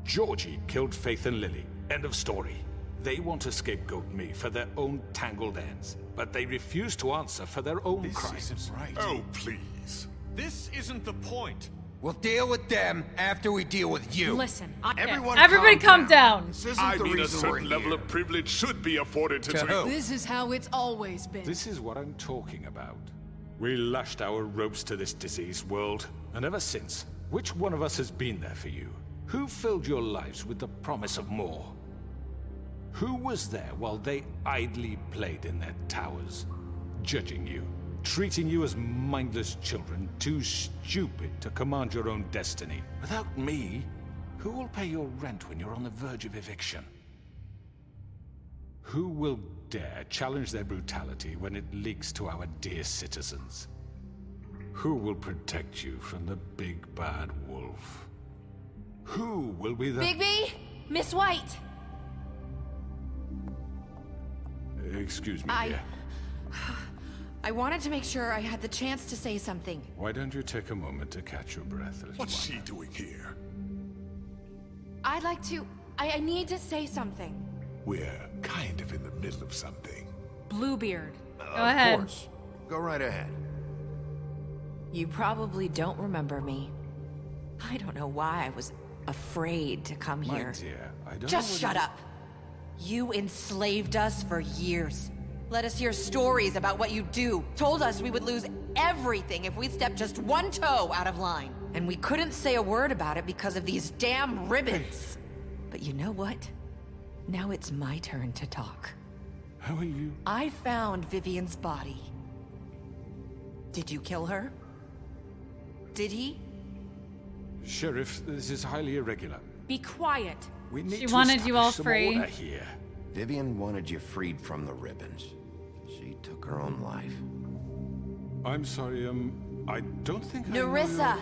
Georgie killed Faith and Lily. End of story. They want to scapegoat me for their own tangled ends, but they refuse to answer for their own crimes. This isn't right. Oh, please. This isn't the point. We'll deal with them after we deal with you. Listen, everybody calm down. This isn't I the mean, a reason we're certain level here. of privilege should be afforded to who? This is how it's always been. This is what I'm talking about. We lashed our ropes to this diseased world, and ever since, which one of us has been there for you? Who filled your lives with the promise of more? Who was there while they idly played in their towers, judging you, treating you as mindless children, too stupid to command your own destiny? Without me, who will pay your rent when you're on the verge of eviction? Who will dare challenge their brutality when it leaks to our dear citizens? Who will protect you from the big bad wolf? Who will be the— Bigby! Miss White! Excuse me, dear. I wanted to make sure I had the chance to say something. Why don't you take a moment to catch your breath, little What's one? she doing here? I'd like to... I need to say something. We're kind of in the middle of something. Bluebeard. Go ahead. Of course. Go right ahead. You probably don't remember me. I don't know why I was afraid to come My here. dear, I don't Just know shut what up. You enslaved us for years. Let us hear stories about what you do. Told us we would lose everything if we stepped just one toe out of line. And we couldn't say a word about it because of these damn ribbons. But you know what? Now it's my turn to talk. How are you? I found Vivian's body. Did you kill her? Did he? Sheriff, this is highly irregular. Be quiet. We need She to wanted you all establish some free. order here. Vivian wanted you freed from the ribbons. She took her own life. I'm sorry, I don't think Nerissa!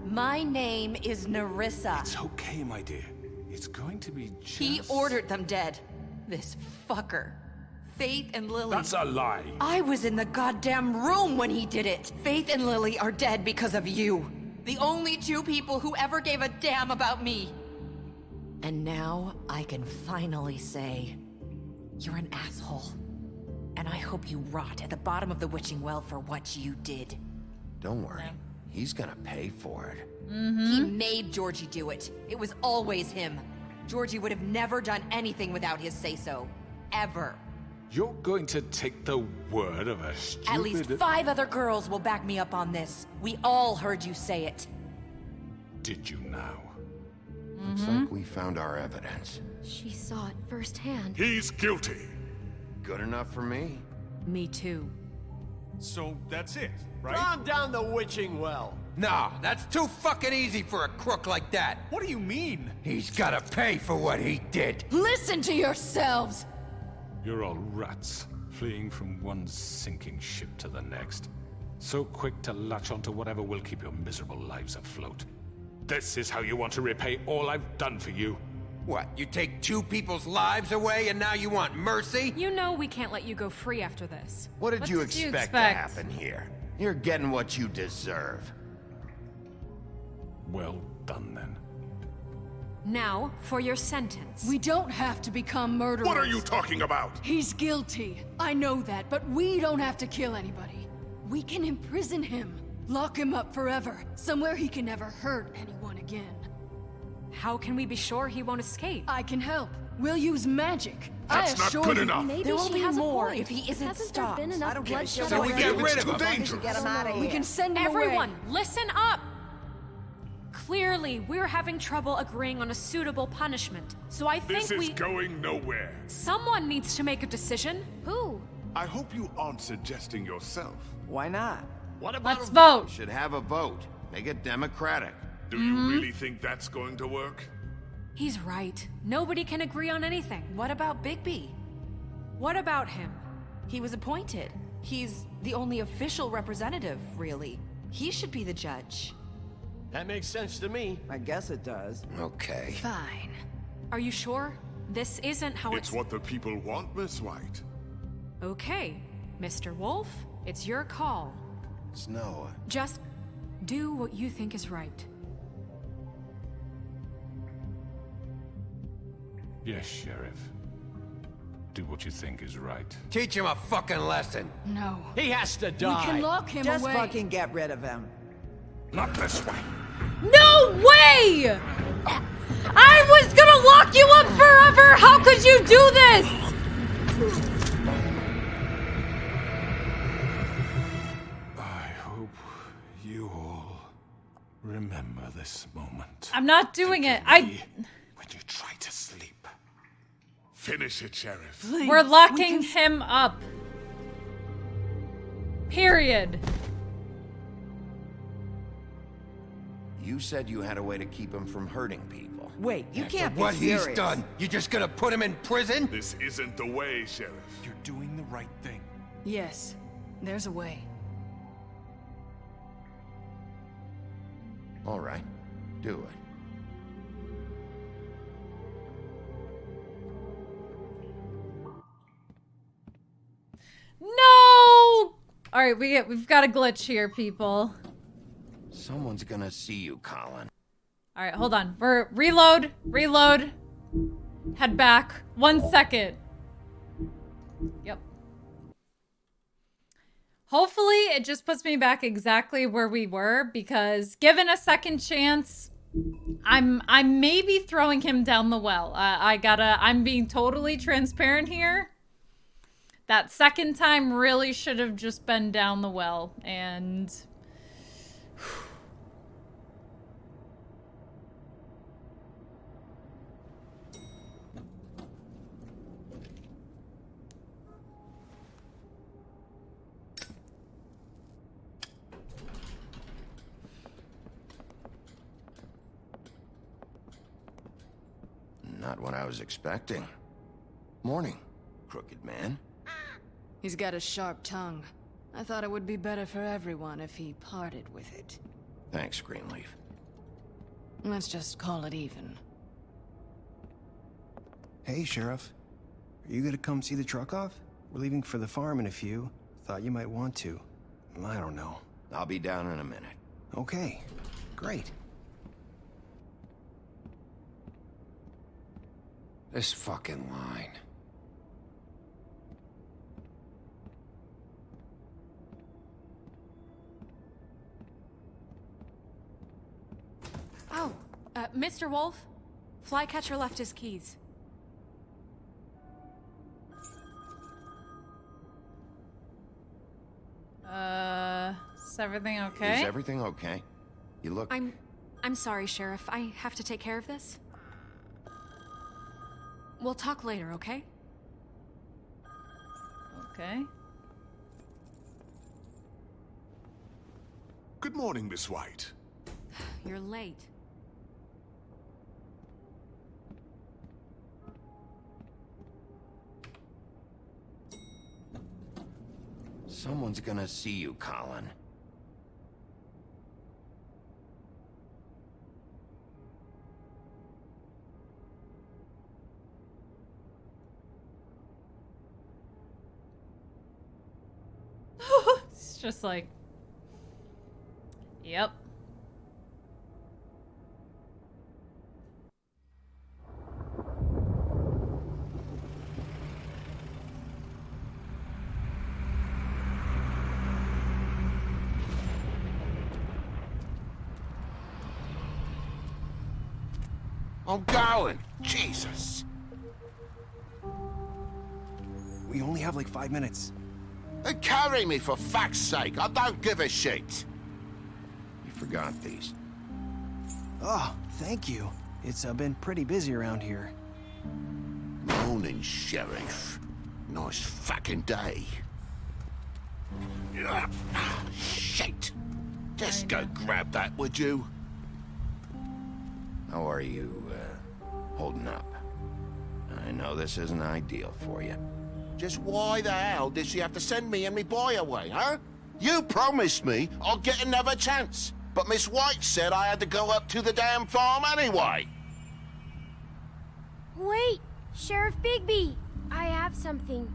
My name is Nerissa. It's okay, my dear. It's going to be just... He ordered them dead. This fucker. Faith and Lily. That's a lie. I was in the goddamn room when he did it. Faith and Lily are dead because of you. The only two people who ever gave a damn about me. And now I can finally say, you're an asshole. And I hope you rot at the bottom of the witching well for what you did. Don't worry. He's gonna pay for it. He made Georgie do it. It was always him. Georgie would have never done anything without his say-so. Ever. You're going to take the word of a stupid... At least 5 other girls will back me up on this. We all heard you say it. Did you now? Looks like we found our evidence. She saw it firsthand. He's guilty. Good enough for me. Me too. So that's it, right? Calm down the witching well. Nah, that's too fucking easy for a crook like that. What do you mean? He's gotta pay for what he did. Listen to yourselves! You're all rats, fleeing from one sinking ship to the next. So quick to latch onto whatever will keep your miserable lives afloat. This is how you want to repay all I've done for you? What, you take 2 people's lives away and now you want mercy? You know we can't let you go free after this. What did you expect to happen here? You're getting what you deserve. Well done, then. Now, for your sentence. We don't have to become murderers. What are you talking about? He's guilty. I know that, but we don't have to kill anybody. We can imprison him. Lock him up forever. Somewhere he can never hurt anyone again. How can we be sure he won't escape? I can help. We'll use magic. That's not good enough. Maybe There will she be has more a point. if he isn't Hasn't stopped. there been enough bloodshed So we already? get rid It's of too him. dangerous. Get him out of here. We can send him Everyone, away. listen up! Clearly, we're having trouble agreeing on a suitable punishment. So I think This is going nowhere. someone needs to make a decision. Who? I hope you aren't suggesting yourself. Why not? What about Let's vote. Should have a vote. Make it democratic. Do you really think that's going to work? He's right. Nobody can agree on anything. What about Bigby? What about him? He was appointed. He's the only official representative, really. He should be the judge. That makes sense to me. I guess it does. Okay. Fine. Are you sure? This isn't how It's what the people want, Miss White. Okay, Mr. Wolf, it's your call. Snow. Just do what you think is right. Yes, Sheriff. Do what you think is right. Teach him a fucking lesson. No. He has to die. We can lock him Just away. fucking get rid of him. Not this way. No way! I was gonna lock you up forever! How could you do this? I hope you all remember this moment. I'm not doing it. When you try to sleep. Finish it, Sheriff. Please, we're locking him up. Period. You said you had a way to keep him from hurting people. Wait, you can't be what serious. he's done, you just gonna put him in prison? This isn't the way, Sheriff. You're doing the right thing. Yes, there's a way. All right, do it. No! All right, we've got a glitch here, people. Someone's gonna see you, Colin. All right, hold on. We're reload. Head back. 1 second. Yep. Hopefully it just puts me back exactly where we were, because given a second chance, I'm maybe throwing him down the well. I'm being totally transparent here. That second time really should have just been down the well, and not what I was expecting. Morning, crooked man. He's got a sharp tongue. I thought it would be better for everyone if he parted with it. Thanks, Greenleaf. Let's just call it even. Hey, Sheriff. Are you gonna come see the truck off? We're leaving for the farm in a few. Thought you might want to. I don't know. I'll be down in a minute. Okay, great. This fucking line. Oh, Mr. Wolf, Flycatcher left his keys. is everything okay? Is everything okay? You look... I'm sorry, Sheriff. I have to take care of this. We'll talk later, okay? Okay. Good morning, Miss White. You're late. Someone's gonna see you, Colin. It's just like, yep. I'm going. Jesus. We only have like 5 minutes. Carry me, for fuck's sake. I don't give a shit. You forgot these. Oh, thank you. It's been pretty busy around here. Morning, Sheriff. Nice fucking day. Shit. Just go grab that, would you? How are you, holding up. I know this isn't ideal for you. Just why the hell did she have to send me and me boy away, huh? You promised me I'll get another chance, but Miss White said I had to go up to the damn farm anyway. Wait, Sheriff Bigby, I have something.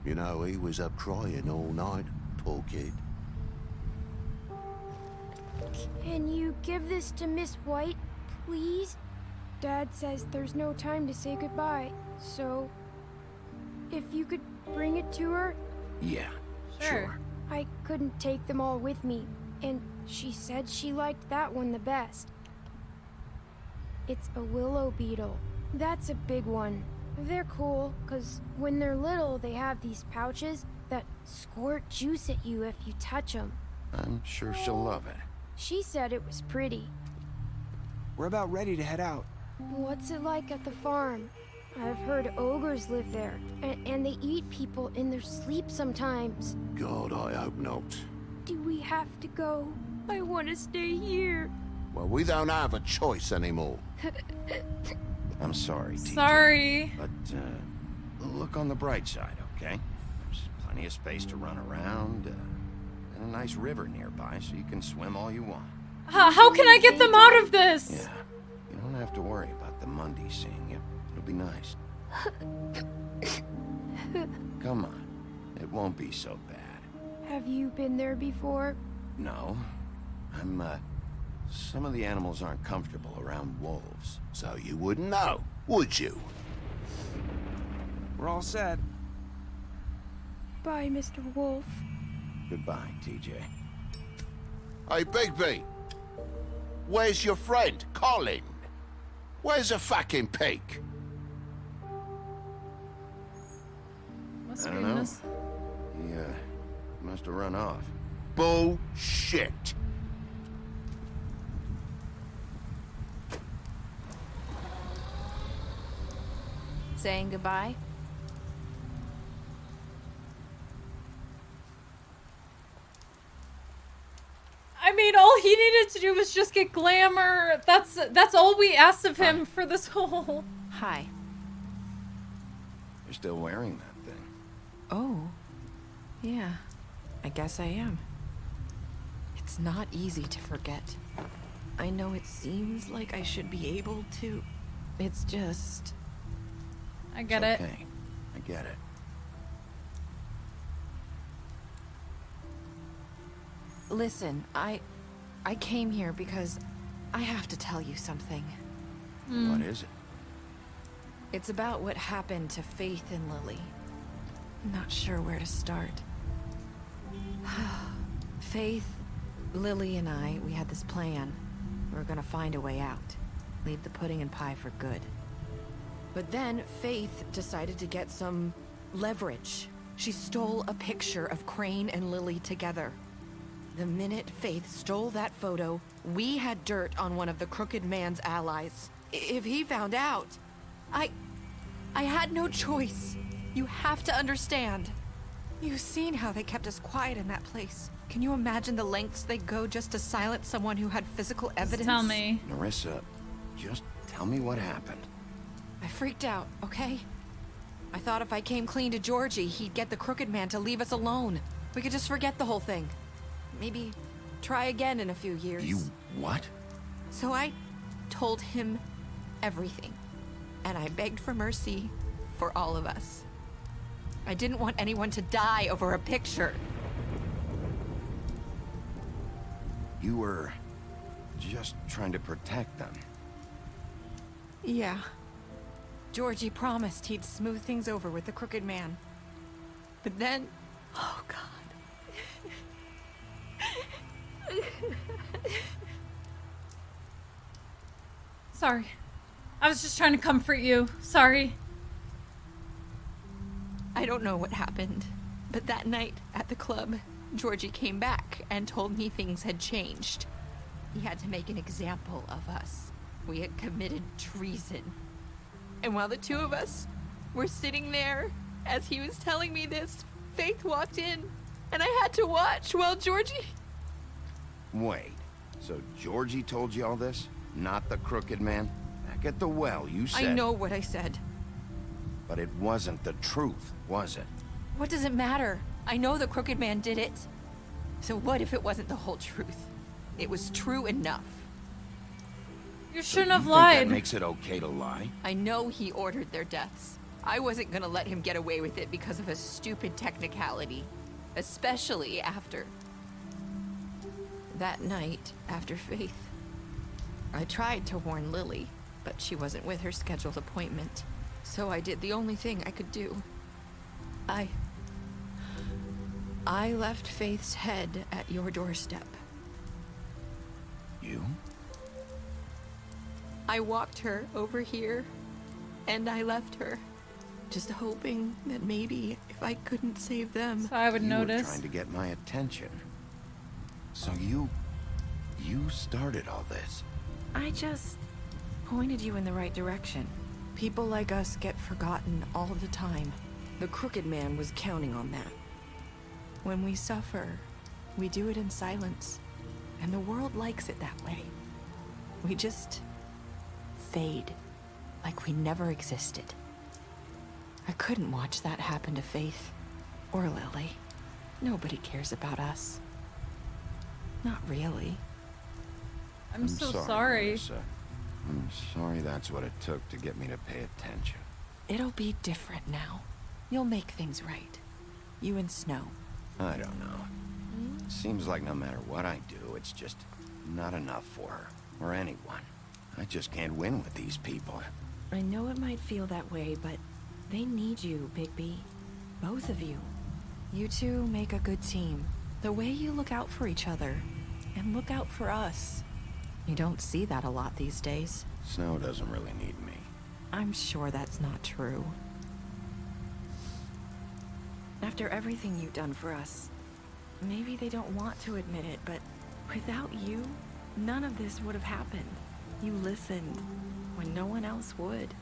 You know, he was up crying all night, poor kid. Can you give this to Miss White, please? Dad says there's no time to say goodbye, so if you could bring it to her. Yeah, sure. I couldn't take them all with me, and she said she liked that one the best. It's a willow beetle. That's a big one. They're cool, because when they're little, they have these pouches that squirt juice at you if you touch them. I'm sure she'll love it. She said it was pretty. We're about ready to head out. What's it like at the farm? I've heard ogres live there, and they eat people in their sleep sometimes. God, I hope not. Do we have to go? I want to stay here. Well, we don't have a choice anymore. I'm sorry, TJ. Sorry. But, look on the bright side, okay? There's plenty of space to run around, and a nice river nearby, so you can swim all you want. How can I get them out of this? Yeah, you don't have to worry about the Mundies seeing you. It'll be nice. Come on, it won't be so bad. Have you been there before? No, some of the animals aren't comfortable around wolves. So you wouldn't know, would you? We're all set. Bye, Mr. Wolf. Goodbye, TJ. Hey, Bigby. Where's your friend, Colin? Where's the fucking pig? I don't know. He, must have run off. Bullshit. Saying goodbye? I mean, all he needed to do was just get glamour. That's all we asked of him for this whole... Hi. You're still wearing that thing. Oh. Yeah. I guess I am. It's not easy to forget. I know it seems like I should be able to. It's just... I get it. Okay. I get it. Listen, I came here because I have to tell you something. What is it? It's about what happened to Faith and Lily. I'm not sure where to start. Faith, Lily, and I, we had this plan. We were gonna find a way out. Leave the pudding and pie for good. But then Faith decided to get some leverage. She stole a picture of Crane and Lily together. The minute Faith stole that photo, we had dirt on one of the Crooked Man's allies. If he found out, I had no choice. You have to understand. You've seen how they kept us quiet in that place. Can you imagine the lengths they go just to silence someone who had physical evidence? Tell me. Nerissa, just tell me what happened. I freaked out, okay? I thought if I came clean to Georgie, he'd get the Crooked Man to leave us alone. We could just forget the whole thing. Maybe try again in a few years. You what? So I told him everything. And I begged for mercy for all of us. I didn't want anyone to die over a picture. You were just trying to protect them. Yeah. Georgie promised he'd smooth things over with the Crooked Man. But then... Oh, God. Sorry. I was just trying to comfort you. Sorry. I don't know what happened, but that night at the club, Georgie came back and told me things had changed. He had to make an example of us. We had committed treason. And while the two of us were sitting there, as he was telling me this, Faith walked in, and I had to watch while Georgie... Wait, so Georgie told you all this? Not the crooked man? Back at the well, you said... I know what I said. But it wasn't the truth, was it? What does it matter? I know the crooked man did it. So what if it wasn't the whole truth? It was true enough. You shouldn't have That lied. makes it okay to lie? I know he ordered their deaths. I wasn't gonna let him get away with it because of a stupid technicality. Especially after... that night, after Faith. I tried to warn Lily, but she wasn't with her scheduled appointment. So I did the only thing I could do. I left Faith's head at your doorstep. You? I walked her over here, and I left her. Just hoping that maybe if I couldn't save them... So I would You were notice. trying to get my attention. So you started all this. I just pointed you in the right direction. People like us get forgotten all the time. The crooked man was counting on that. When we suffer, we do it in silence. And the world likes it that way. We just fade, like we never existed. I couldn't watch that happen to Faith or Lily. Nobody cares about us. Not really. I'm so sorry. Melissa. I'm sorry that's what it took to get me to pay attention. It'll be different now. You'll make things right. You and Snow. I don't know. Seems like no matter what I do, it's just not enough for her, or anyone. I just can't win with these people. I know it might feel that way, but they need you, Bigby. Both of you. You two make a good team. The way you look out for each other, and look out for us. You don't see that a lot these days. Snow doesn't really need me. I'm sure that's not true. After everything you've done for us, maybe they don't want to admit it, but without you, none of this would have happened. You listened when no one else would.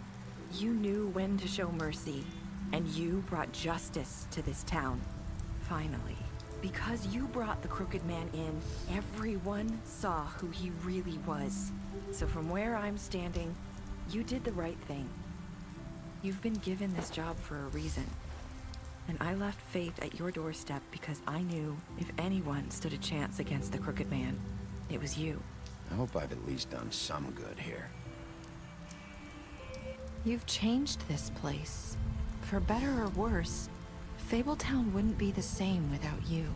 You knew when to show mercy, and you brought justice to this town. Finally. Because you brought the crooked man in, everyone saw who he really was. So from where I'm standing, you did the right thing. You've been given this job for a reason. And I left Faith at your doorstep because I knew if anyone stood a chance against the crooked man, it was you. I hope I've at least done some good here. You've changed this place. For better or worse, Fabletown wouldn't be the same without you.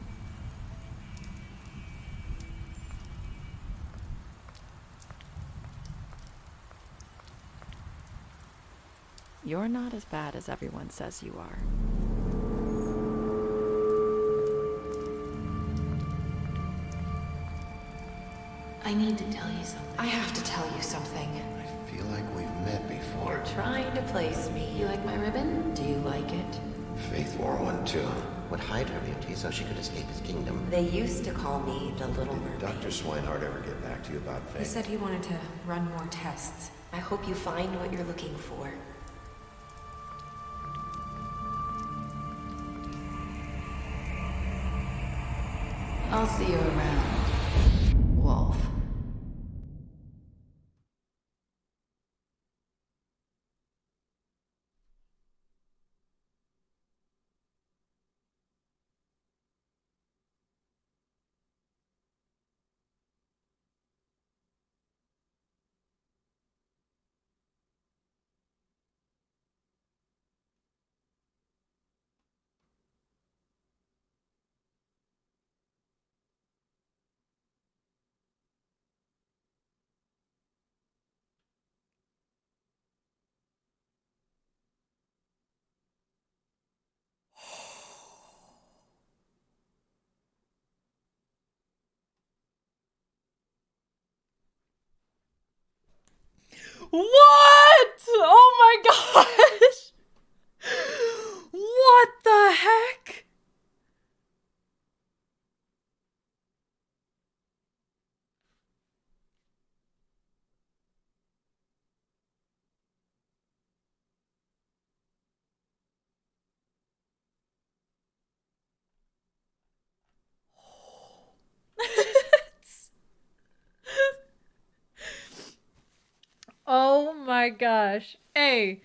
You're not as bad as everyone says you are. I need to tell you something. I have to tell you something. I feel like we've met before. You're trying to place me. You like my ribbon? Do you like it? Faith wore one too. Would hide her beauty so she could escape his kingdom. They used to call me the Little Mermaid. Did Dr. Swinehart ever get back to you about Faith? He said he wanted to run more tests. I hope you find what you're looking for. I'll see you around, Wolf. What? Oh my gosh! What the heck? my gosh. Hey.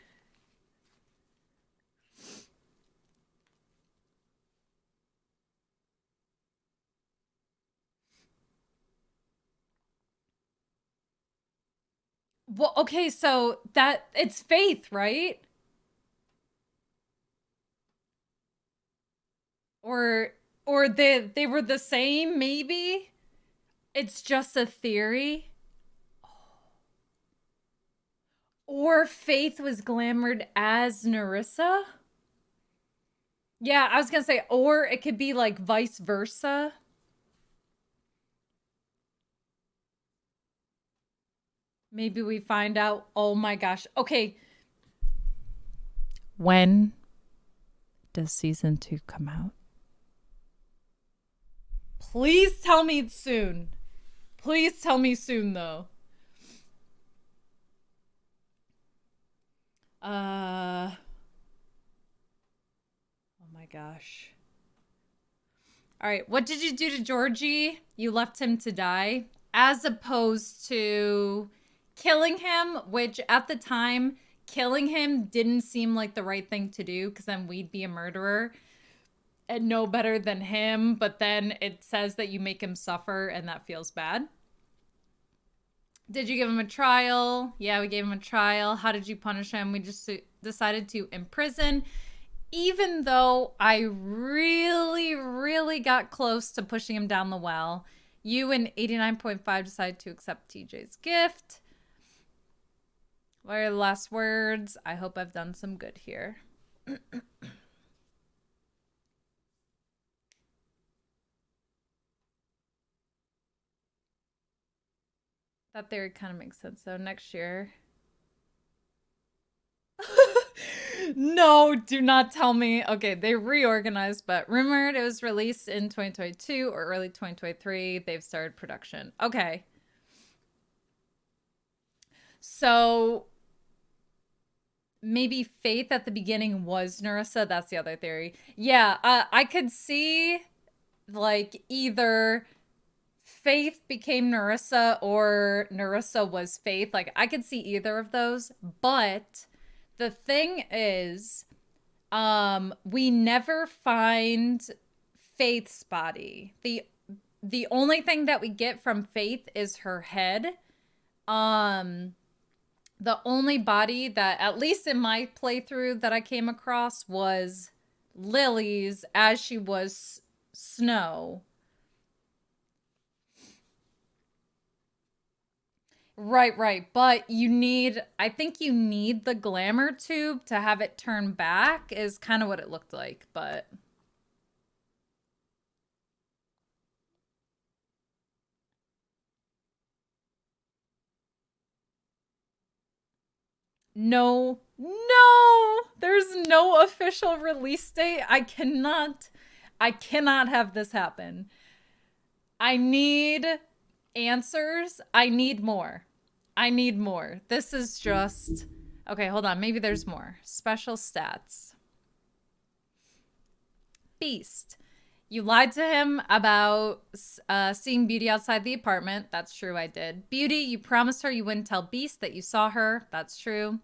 Well, okay, so it's Faith, right? Or they were the same, maybe? It's just a theory. Or Faith was glamored as Nerissa? Yeah, I was gonna say, or it could be like vice versa. Maybe we find out. Oh my gosh. Okay. When does season 2 come out? Please tell me it's soon. Please tell me soon, though. Oh my gosh. All right, what did you do to Georgie? You left him to die, as opposed to killing him, which at the time, killing him didn't seem like the right thing to do, because then we'd be a murderer and know better than him, but then it says that you make him suffer, and that feels bad. Did you give him a trial? Yeah, we gave him a trial. How did you punish him? We just decided to imprison, even though I really, really got close to pushing him down the well. You and 89.5 decided to accept TJ's gift. What are the last words? I hope I've done some good here. That theory kind of makes sense, though. Next year. No, do not tell me. Okay, they reorganized, but rumored it was released in 2022 or early 2023. They've started production. Okay. So maybe Faith at the beginning was Nerissa. That's the other theory. Yeah, I could see like either Faith became Nerissa or Nerissa was Faith. Like I could see either of those, but the thing is, we never find Faith's body. The only thing that we get from Faith is her head. The only body that, at least in my playthrough, that I came across was Lily's as she was Snow. Right. But you need, I think you need the glamour tube to have it turn back is kind of what it looked like, but. No, there's no official release date. I cannot have this happen. I need answers. I need more. This is just, okay, hold on. Maybe there's more. Special stats. Beast. You lied to him about seeing Beauty outside the apartment. That's true, I did. Beauty, you promised her you wouldn't tell Beast that you saw her. That's true.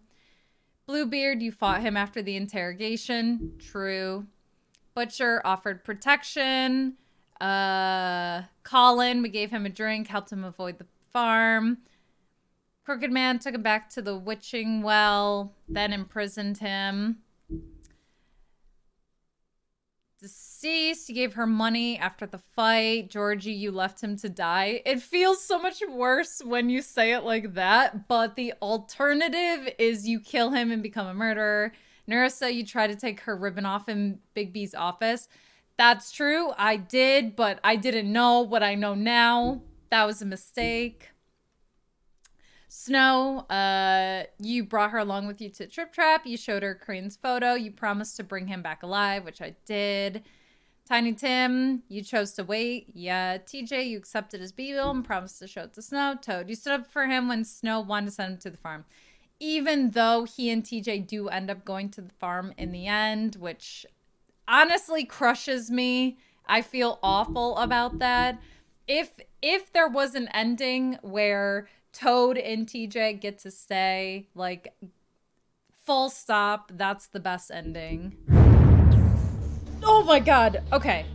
Bluebeard, you fought him after the interrogation. True. Butcher offered protection. Colin, we gave him a drink, helped him avoid the farm. Crooked Man took him back to the witching well, then imprisoned him. Deceased, you gave her money after the fight. Georgie, you left him to die. It feels so much worse when you say it like that, but the alternative is you kill him and become a murderer. Nerissa, you try to take her ribbon off in Big B's office. That's true, I did, but I didn't know what I know now. That was a mistake. Snow, you brought her along with you to Trip Trap. You showed her Crane's photo. You promised to bring him back alive, which I did. Tiny Tim, you chose to wait. Yeah. TJ, you accepted his B-bill and promised to show it to Snow. Toad, you stood up for him when Snow wanted to send him to the farm. Even though he and TJ do end up going to the farm in the end, which honestly crushes me. I feel awful about that. If there was an ending where Toad and TJ get to stay. Like, full stop. That's the best ending. Oh my god. Okay.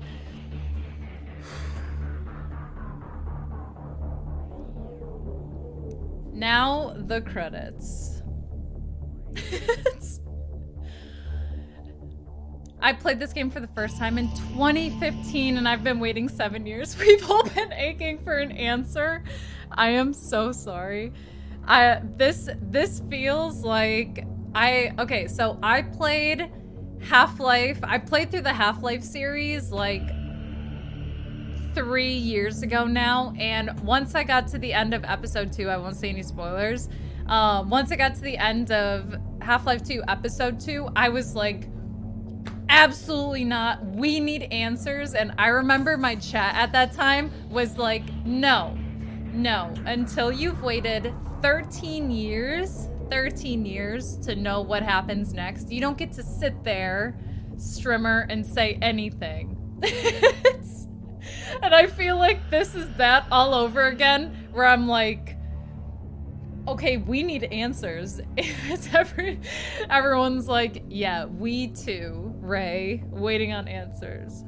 Now the credits. I played this game for the first time in 2015 and I've been waiting 7 years. We've all been aching for an answer. I am so sorry. This feels like okay, so I played Half-Life. I played through the Half-Life series like 3 years ago now, and once I got to the end of episode 2, I won't say any spoilers. Once I got to the end of Half-Life 2 episode 2, I was like, absolutely not. We need answers. And I remember my chat at that time was like, no, until you've waited 13 years to know what happens next. You don't get to sit there, Strimmer, and say anything. And I feel like this is that all over again, where I'm like, okay, we need answers. Everyone's like, yeah, we too, Ray, waiting on answers.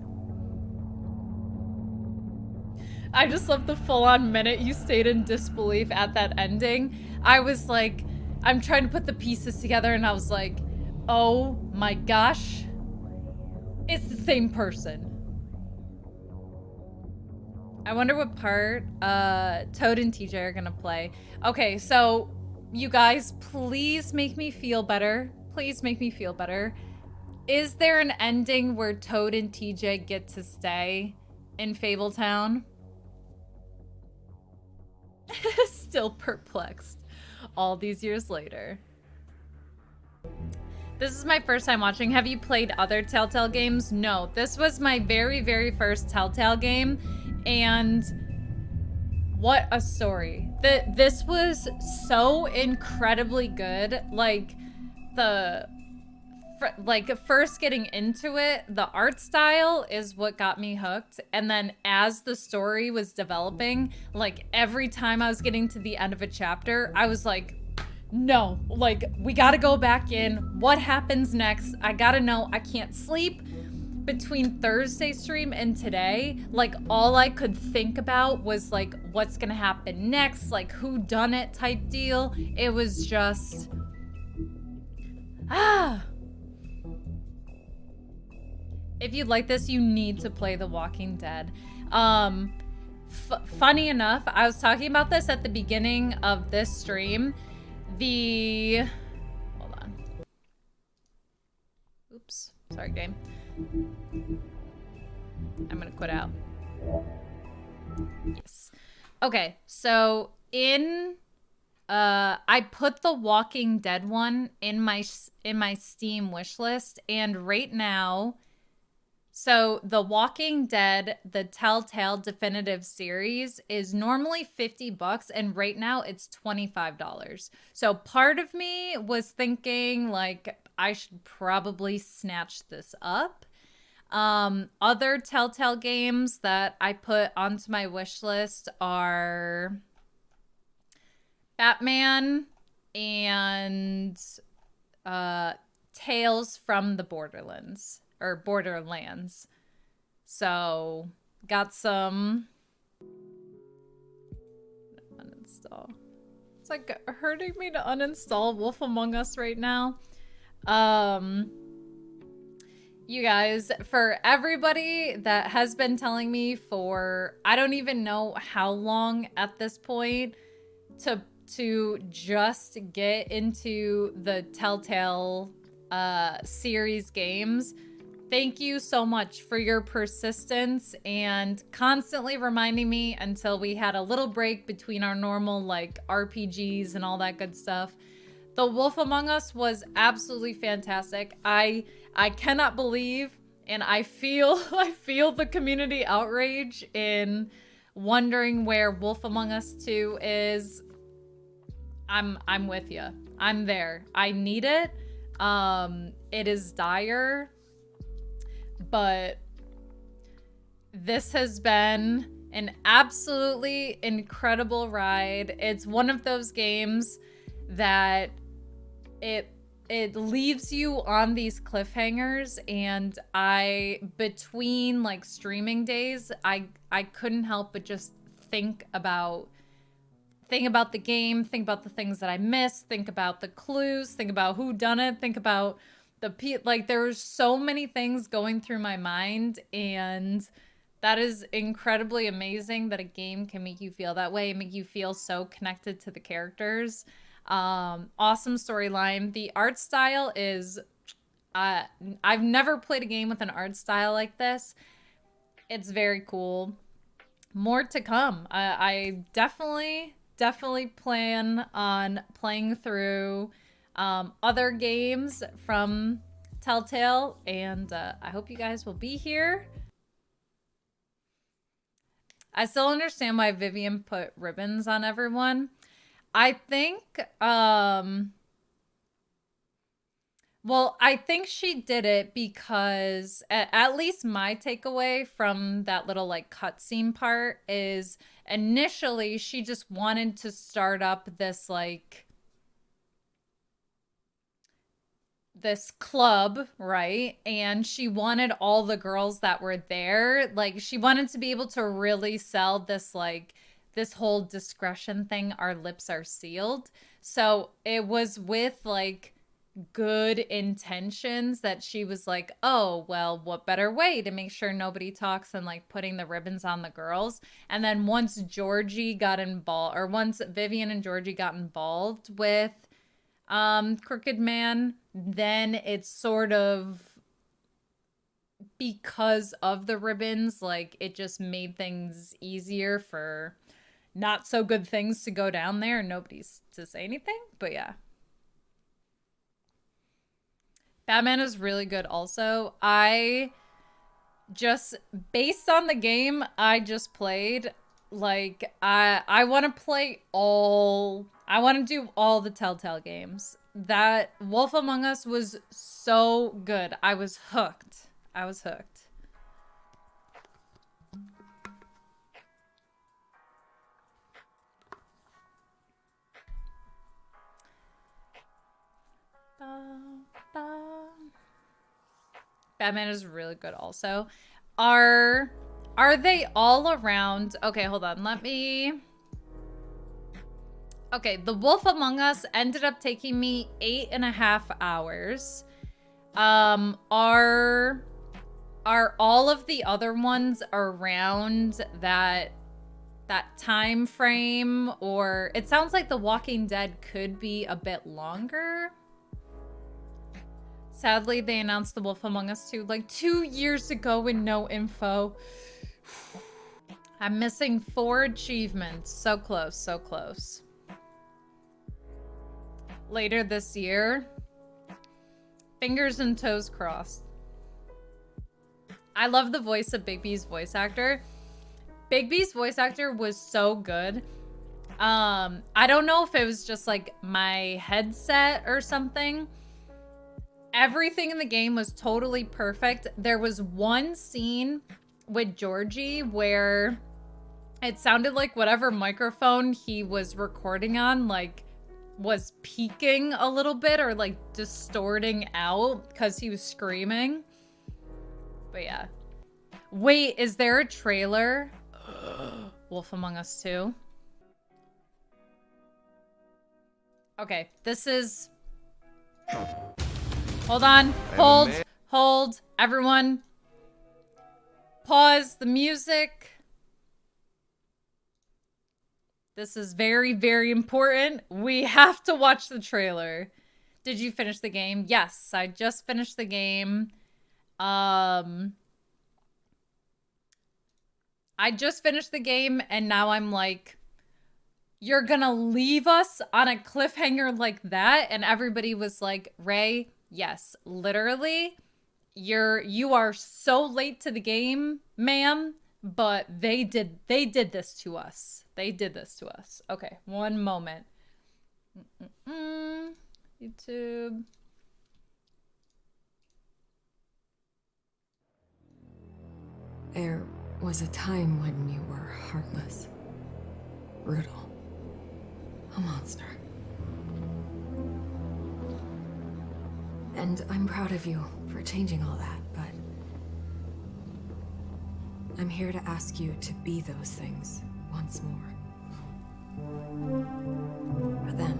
I just love the full-on minute you stayed in disbelief at that ending. I was like, I'm trying to put the pieces together and I was like, oh my gosh, it's the same person. I wonder what part Toad and TJ are gonna play. Okay, so you guys, please make me feel better. Please make me feel better. Is there an ending where Toad and TJ get to stay in Fabletown? Still perplexed all these years later. This is my first time watching. Have you played other Telltale games? No, this was my very, very first Telltale game. And what a story. This was so incredibly good. Like, first getting into it, the art style is what got me hooked. And then as the story was developing, like every time I was getting to the end of a chapter, I was like, no, like we gotta go back in. What happens next? I gotta know. I can't sleep. Between Thursday's stream and today, like all I could think about was like what's gonna happen next, like who done it type deal. It was just If you like this, you need to play The Walking Dead. Funny enough, I was talking about this at the beginning of this stream. Hold on. Oops, sorry game. I'm gonna quit out. Yes. Okay, so I put the Walking Dead one in my Steam wishlist, and right now, so the Walking Dead, the Telltale Definitive Series is normally $50, and right now it's $25. So part of me was thinking like I should probably snatch this up. Other Telltale games that I put onto my wish list are Batman and Tales from the Borderlands. So got some uninstall. It's like hurting me to uninstall Wolf Among Us right now. You guys, for everybody that has been telling me for I don't even know how long at this point to just get into the Telltale series games. Thank you so much for your persistence and constantly reminding me until we had a little break between our normal like RPGs and all that good stuff. The Wolf Among Us was absolutely fantastic. I cannot believe, and I feel the community outrage in wondering where Wolf Among Us 2 is. I'm with you. I'm there. I need it. It is dire, but this has been An absolutely incredible ride. It's one of those games that it leaves you on these cliffhangers, and between like streaming days, I couldn't help but just think about the game, think about the things that I missed, think about the clues, think about who done it, think about like there were so many things going through my mind, and that is incredibly amazing that a game can make you feel that way, make you feel so connected to the characters. Awesome storyline. The art style is I've never played a game with an art style like this. It's very cool. More to come. I definitely plan on playing through other games from Telltale, and I hope you guys will be here. I still understand why Vivian put ribbons on everyone. I think, well, I think she did it because, at least my takeaway from that little like cutscene part is initially she just wanted to start up this like, this club, right? And she wanted all the girls that were there, like she wanted to be able to really sell this like this whole discretion thing, our lips are sealed. So it was with like good intentions that she was like, oh, well, what better way to make sure nobody talks than like putting the ribbons on the girls. And then once Georgie got involved, or once Vivian and Georgie got involved with Crooked Man, then it's sort of, because of the ribbons, like it just made things easier for not so good things to go down there and nobody's to say anything. But yeah, Batman is really good also. I just, based on the game I just played, like I want to play all, I want to do all the Telltale games. That Wolf Among Us was so good. I was hooked. I was hooked. Batman is really good also. Are they all around? Okay, hold on. Let me... Okay, The Wolf Among Us ended up taking me 8.5 hours. Are all of the other ones around that time frame? Or it sounds like The Walking Dead could be a bit longer. Sadly, they announced The Wolf Among Us 2 like 2 years ago with no info. I'm missing 4 achievements. So close, so close. Later this year. Fingers and toes crossed. I love the voice of Bigby's voice actor. Bigby's voice actor was so good. I don't know if it was just like my headset or something. Everything in the game was totally perfect. There was one scene with Georgie where it sounded like whatever microphone he was recording on, like, was peaking a little bit or like distorting out because he was screaming. But yeah. Wait, is there a trailer? Wolf Among Us 2. Okay, this is... Hold on. Hold. Everyone. Pause the music. This is very, very important. We have to watch the trailer. Did you finish the game? Yes, I just finished the game. I just finished the game and now I'm like, you're gonna leave us on a cliffhanger like that? And everybody was like, Ray, yes, literally, you are so late to the game, ma'am, but they did this to us. They did this to us. Okay, one moment. YouTube. There was a time when you were heartless, brutal, a monster. And I'm proud of you for changing all that, but I'm here to ask you to be those things once more. For them.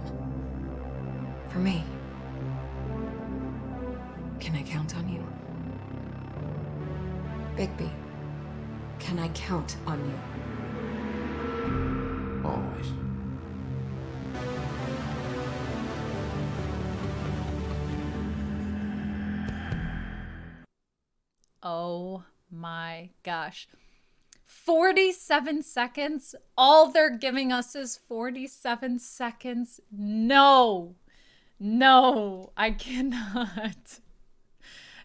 For me. Can I count on you? Bigby, can I count on you? Always. Oh my gosh. 47 seconds? All they're giving us is 47 seconds? No. No, I cannot.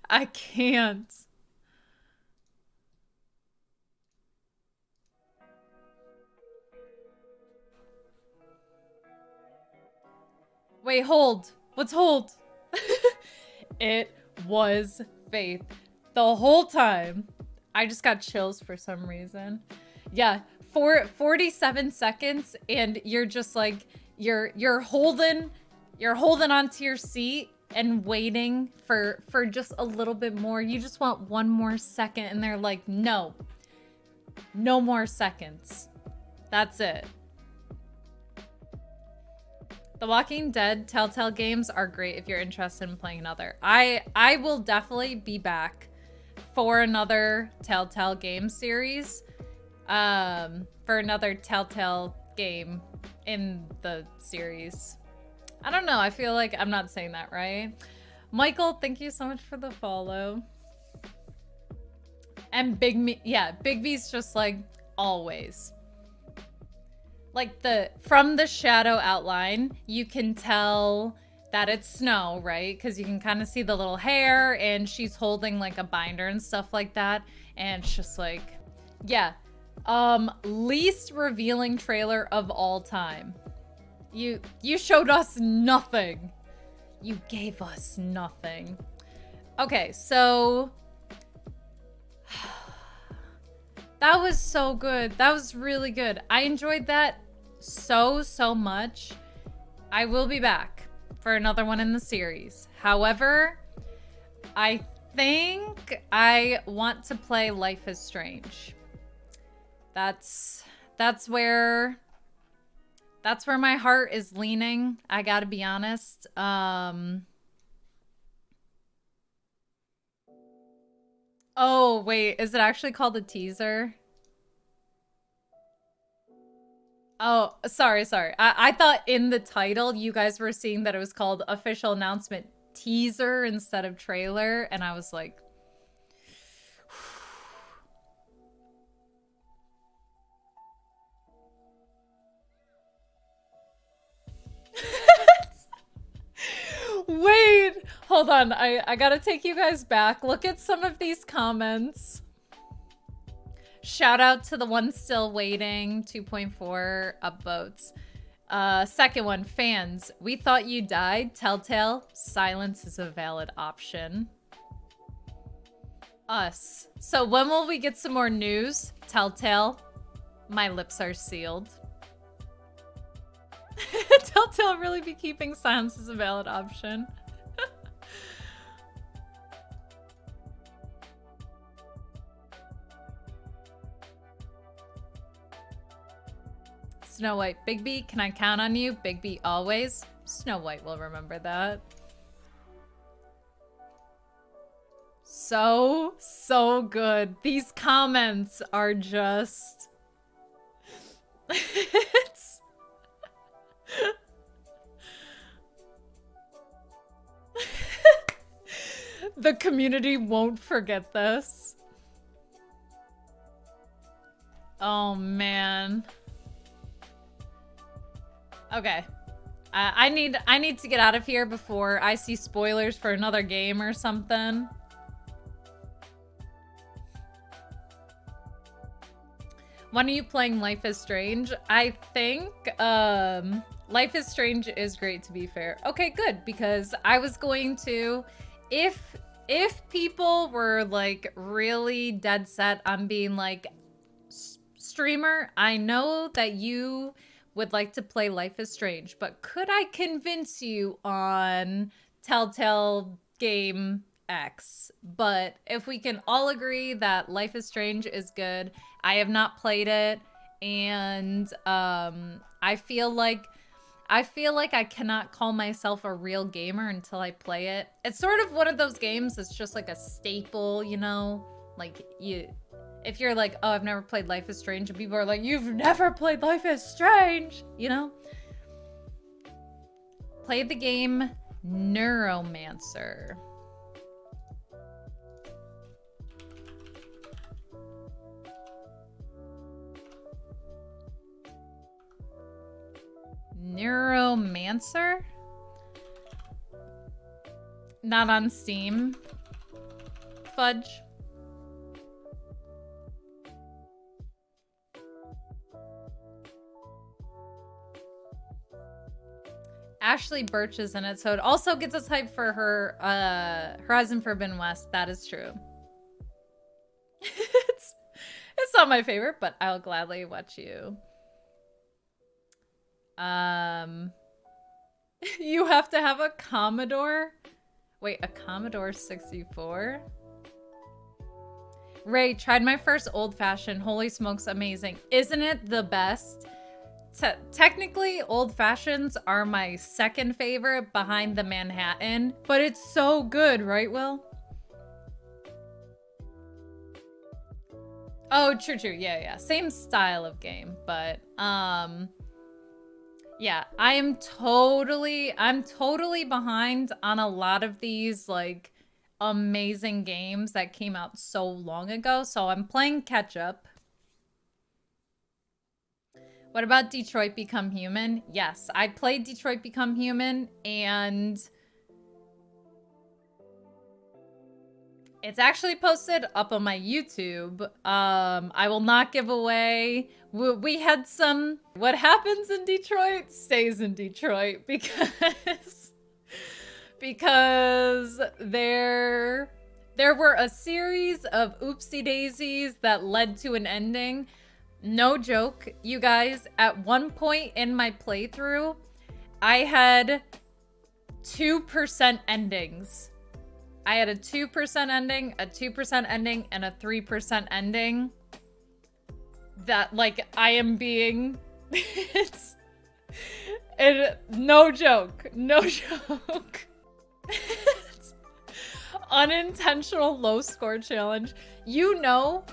I can't. Wait, hold. What's hold? It was Faith. The whole time. I just got chills for some reason. Yeah, 47 seconds and you're just like, you're holding onto your seat and waiting for just a little bit more. You just want one more second and they're like, no more seconds. That's it. The Walking Dead Telltale games are great if you're interested in playing another. I will definitely be back for another Telltale game series. For another Telltale game in the series. I don't know. I feel like I'm not saying that right. Michael, thank you so much for the follow. And Big B's just like always. Like from the shadow outline, you can tell that it's Snow, right? Because you can kind of see the little hair and she's holding like a binder and stuff like that. And it's just like, yeah. Least revealing trailer of all time. You showed us nothing. You gave us nothing. Okay, so that was so good. That was really good. I enjoyed that so much. I will be back for another one in the series. However, I think I want to play Life is Strange. That's where my heart is leaning. I gotta be honest. Oh, wait. Is it actually called a teaser? Oh, sorry. I thought in the title you guys were seeing that it was called official announcement teaser instead of trailer. And I was like... Wait, hold on. I gotta take you guys back. Look at some of these comments. Shout out to the one still waiting. 2.4 upvotes. Second one, fans. We thought you died. Telltale. Silence is a valid option. Us. So when will we get some more news? Telltale. My lips are sealed. Telltale really be keeping silence as a valid option. Snow White. Bigby, can I count on you? Bigby always. Snow White will remember that. So good. These comments are just... it's... The community won't forget this. Oh man. Okay. I need to get out of here before I see spoilers for another game or something. When are you playing Life is Strange? I think Life is Strange is great, to be fair. Okay, good, because I was going to, if people were like really dead set on being like, streamer, I know that you would like to play Life is Strange, but could I convince you on Telltale Game X? But if we can all agree that Life is Strange is good, I have not played it, and I feel like I cannot call myself a real gamer until I play it. It's sort of one of those games that's just like a staple, you know? Like, if you're like, oh, I've never played Life is Strange, and people are like, you've never played Life is Strange, you know? Play the game Neuromancer. Neuromancer? Not on Steam. Fudge. Ashley Birch is in it, so it also gets us hyped for her Horizon Forbidden West. That is true. it's not my favorite, but I'll gladly watch you. You have to have a Commodore? Wait, a Commodore 64? Ray, tried my first old-fashioned. Holy smokes, amazing. Isn't it the best? Technically, old-fashions are my second favorite behind the Manhattan, but it's so good, right, Will? Oh, true. Yeah. Same style of game, but, yeah, I'm totally behind on a lot of these, like, amazing games that came out so long ago, so I'm playing catch up. What about Detroit Become Human? Yes, I played Detroit Become Human, and it's actually posted up on my YouTube. I will not give away. We had some... What happens in Detroit stays in Detroit because there were a series of oopsie daisies that led to an ending. No joke, you guys, at one point in my playthrough, I had 2% endings. I had a 2% ending, a 2% ending, and a 3% ending. That, like, I am being... no joke. Unintentional low score challenge. You know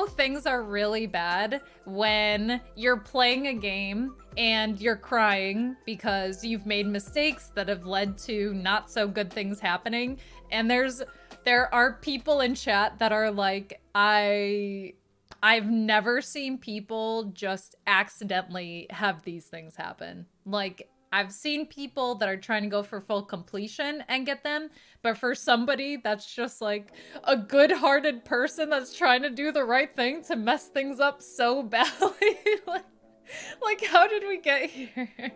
things are really bad when you're playing a game and you're crying because you've made mistakes that have led to not so good things happening. And there are people in chat that are like, I've never seen people just accidentally have these things happen. Like, I've seen people that are trying to go for full completion and get them, but for somebody that's just like a good-hearted person that's trying to do the right thing to mess things up so badly, like how did we get here?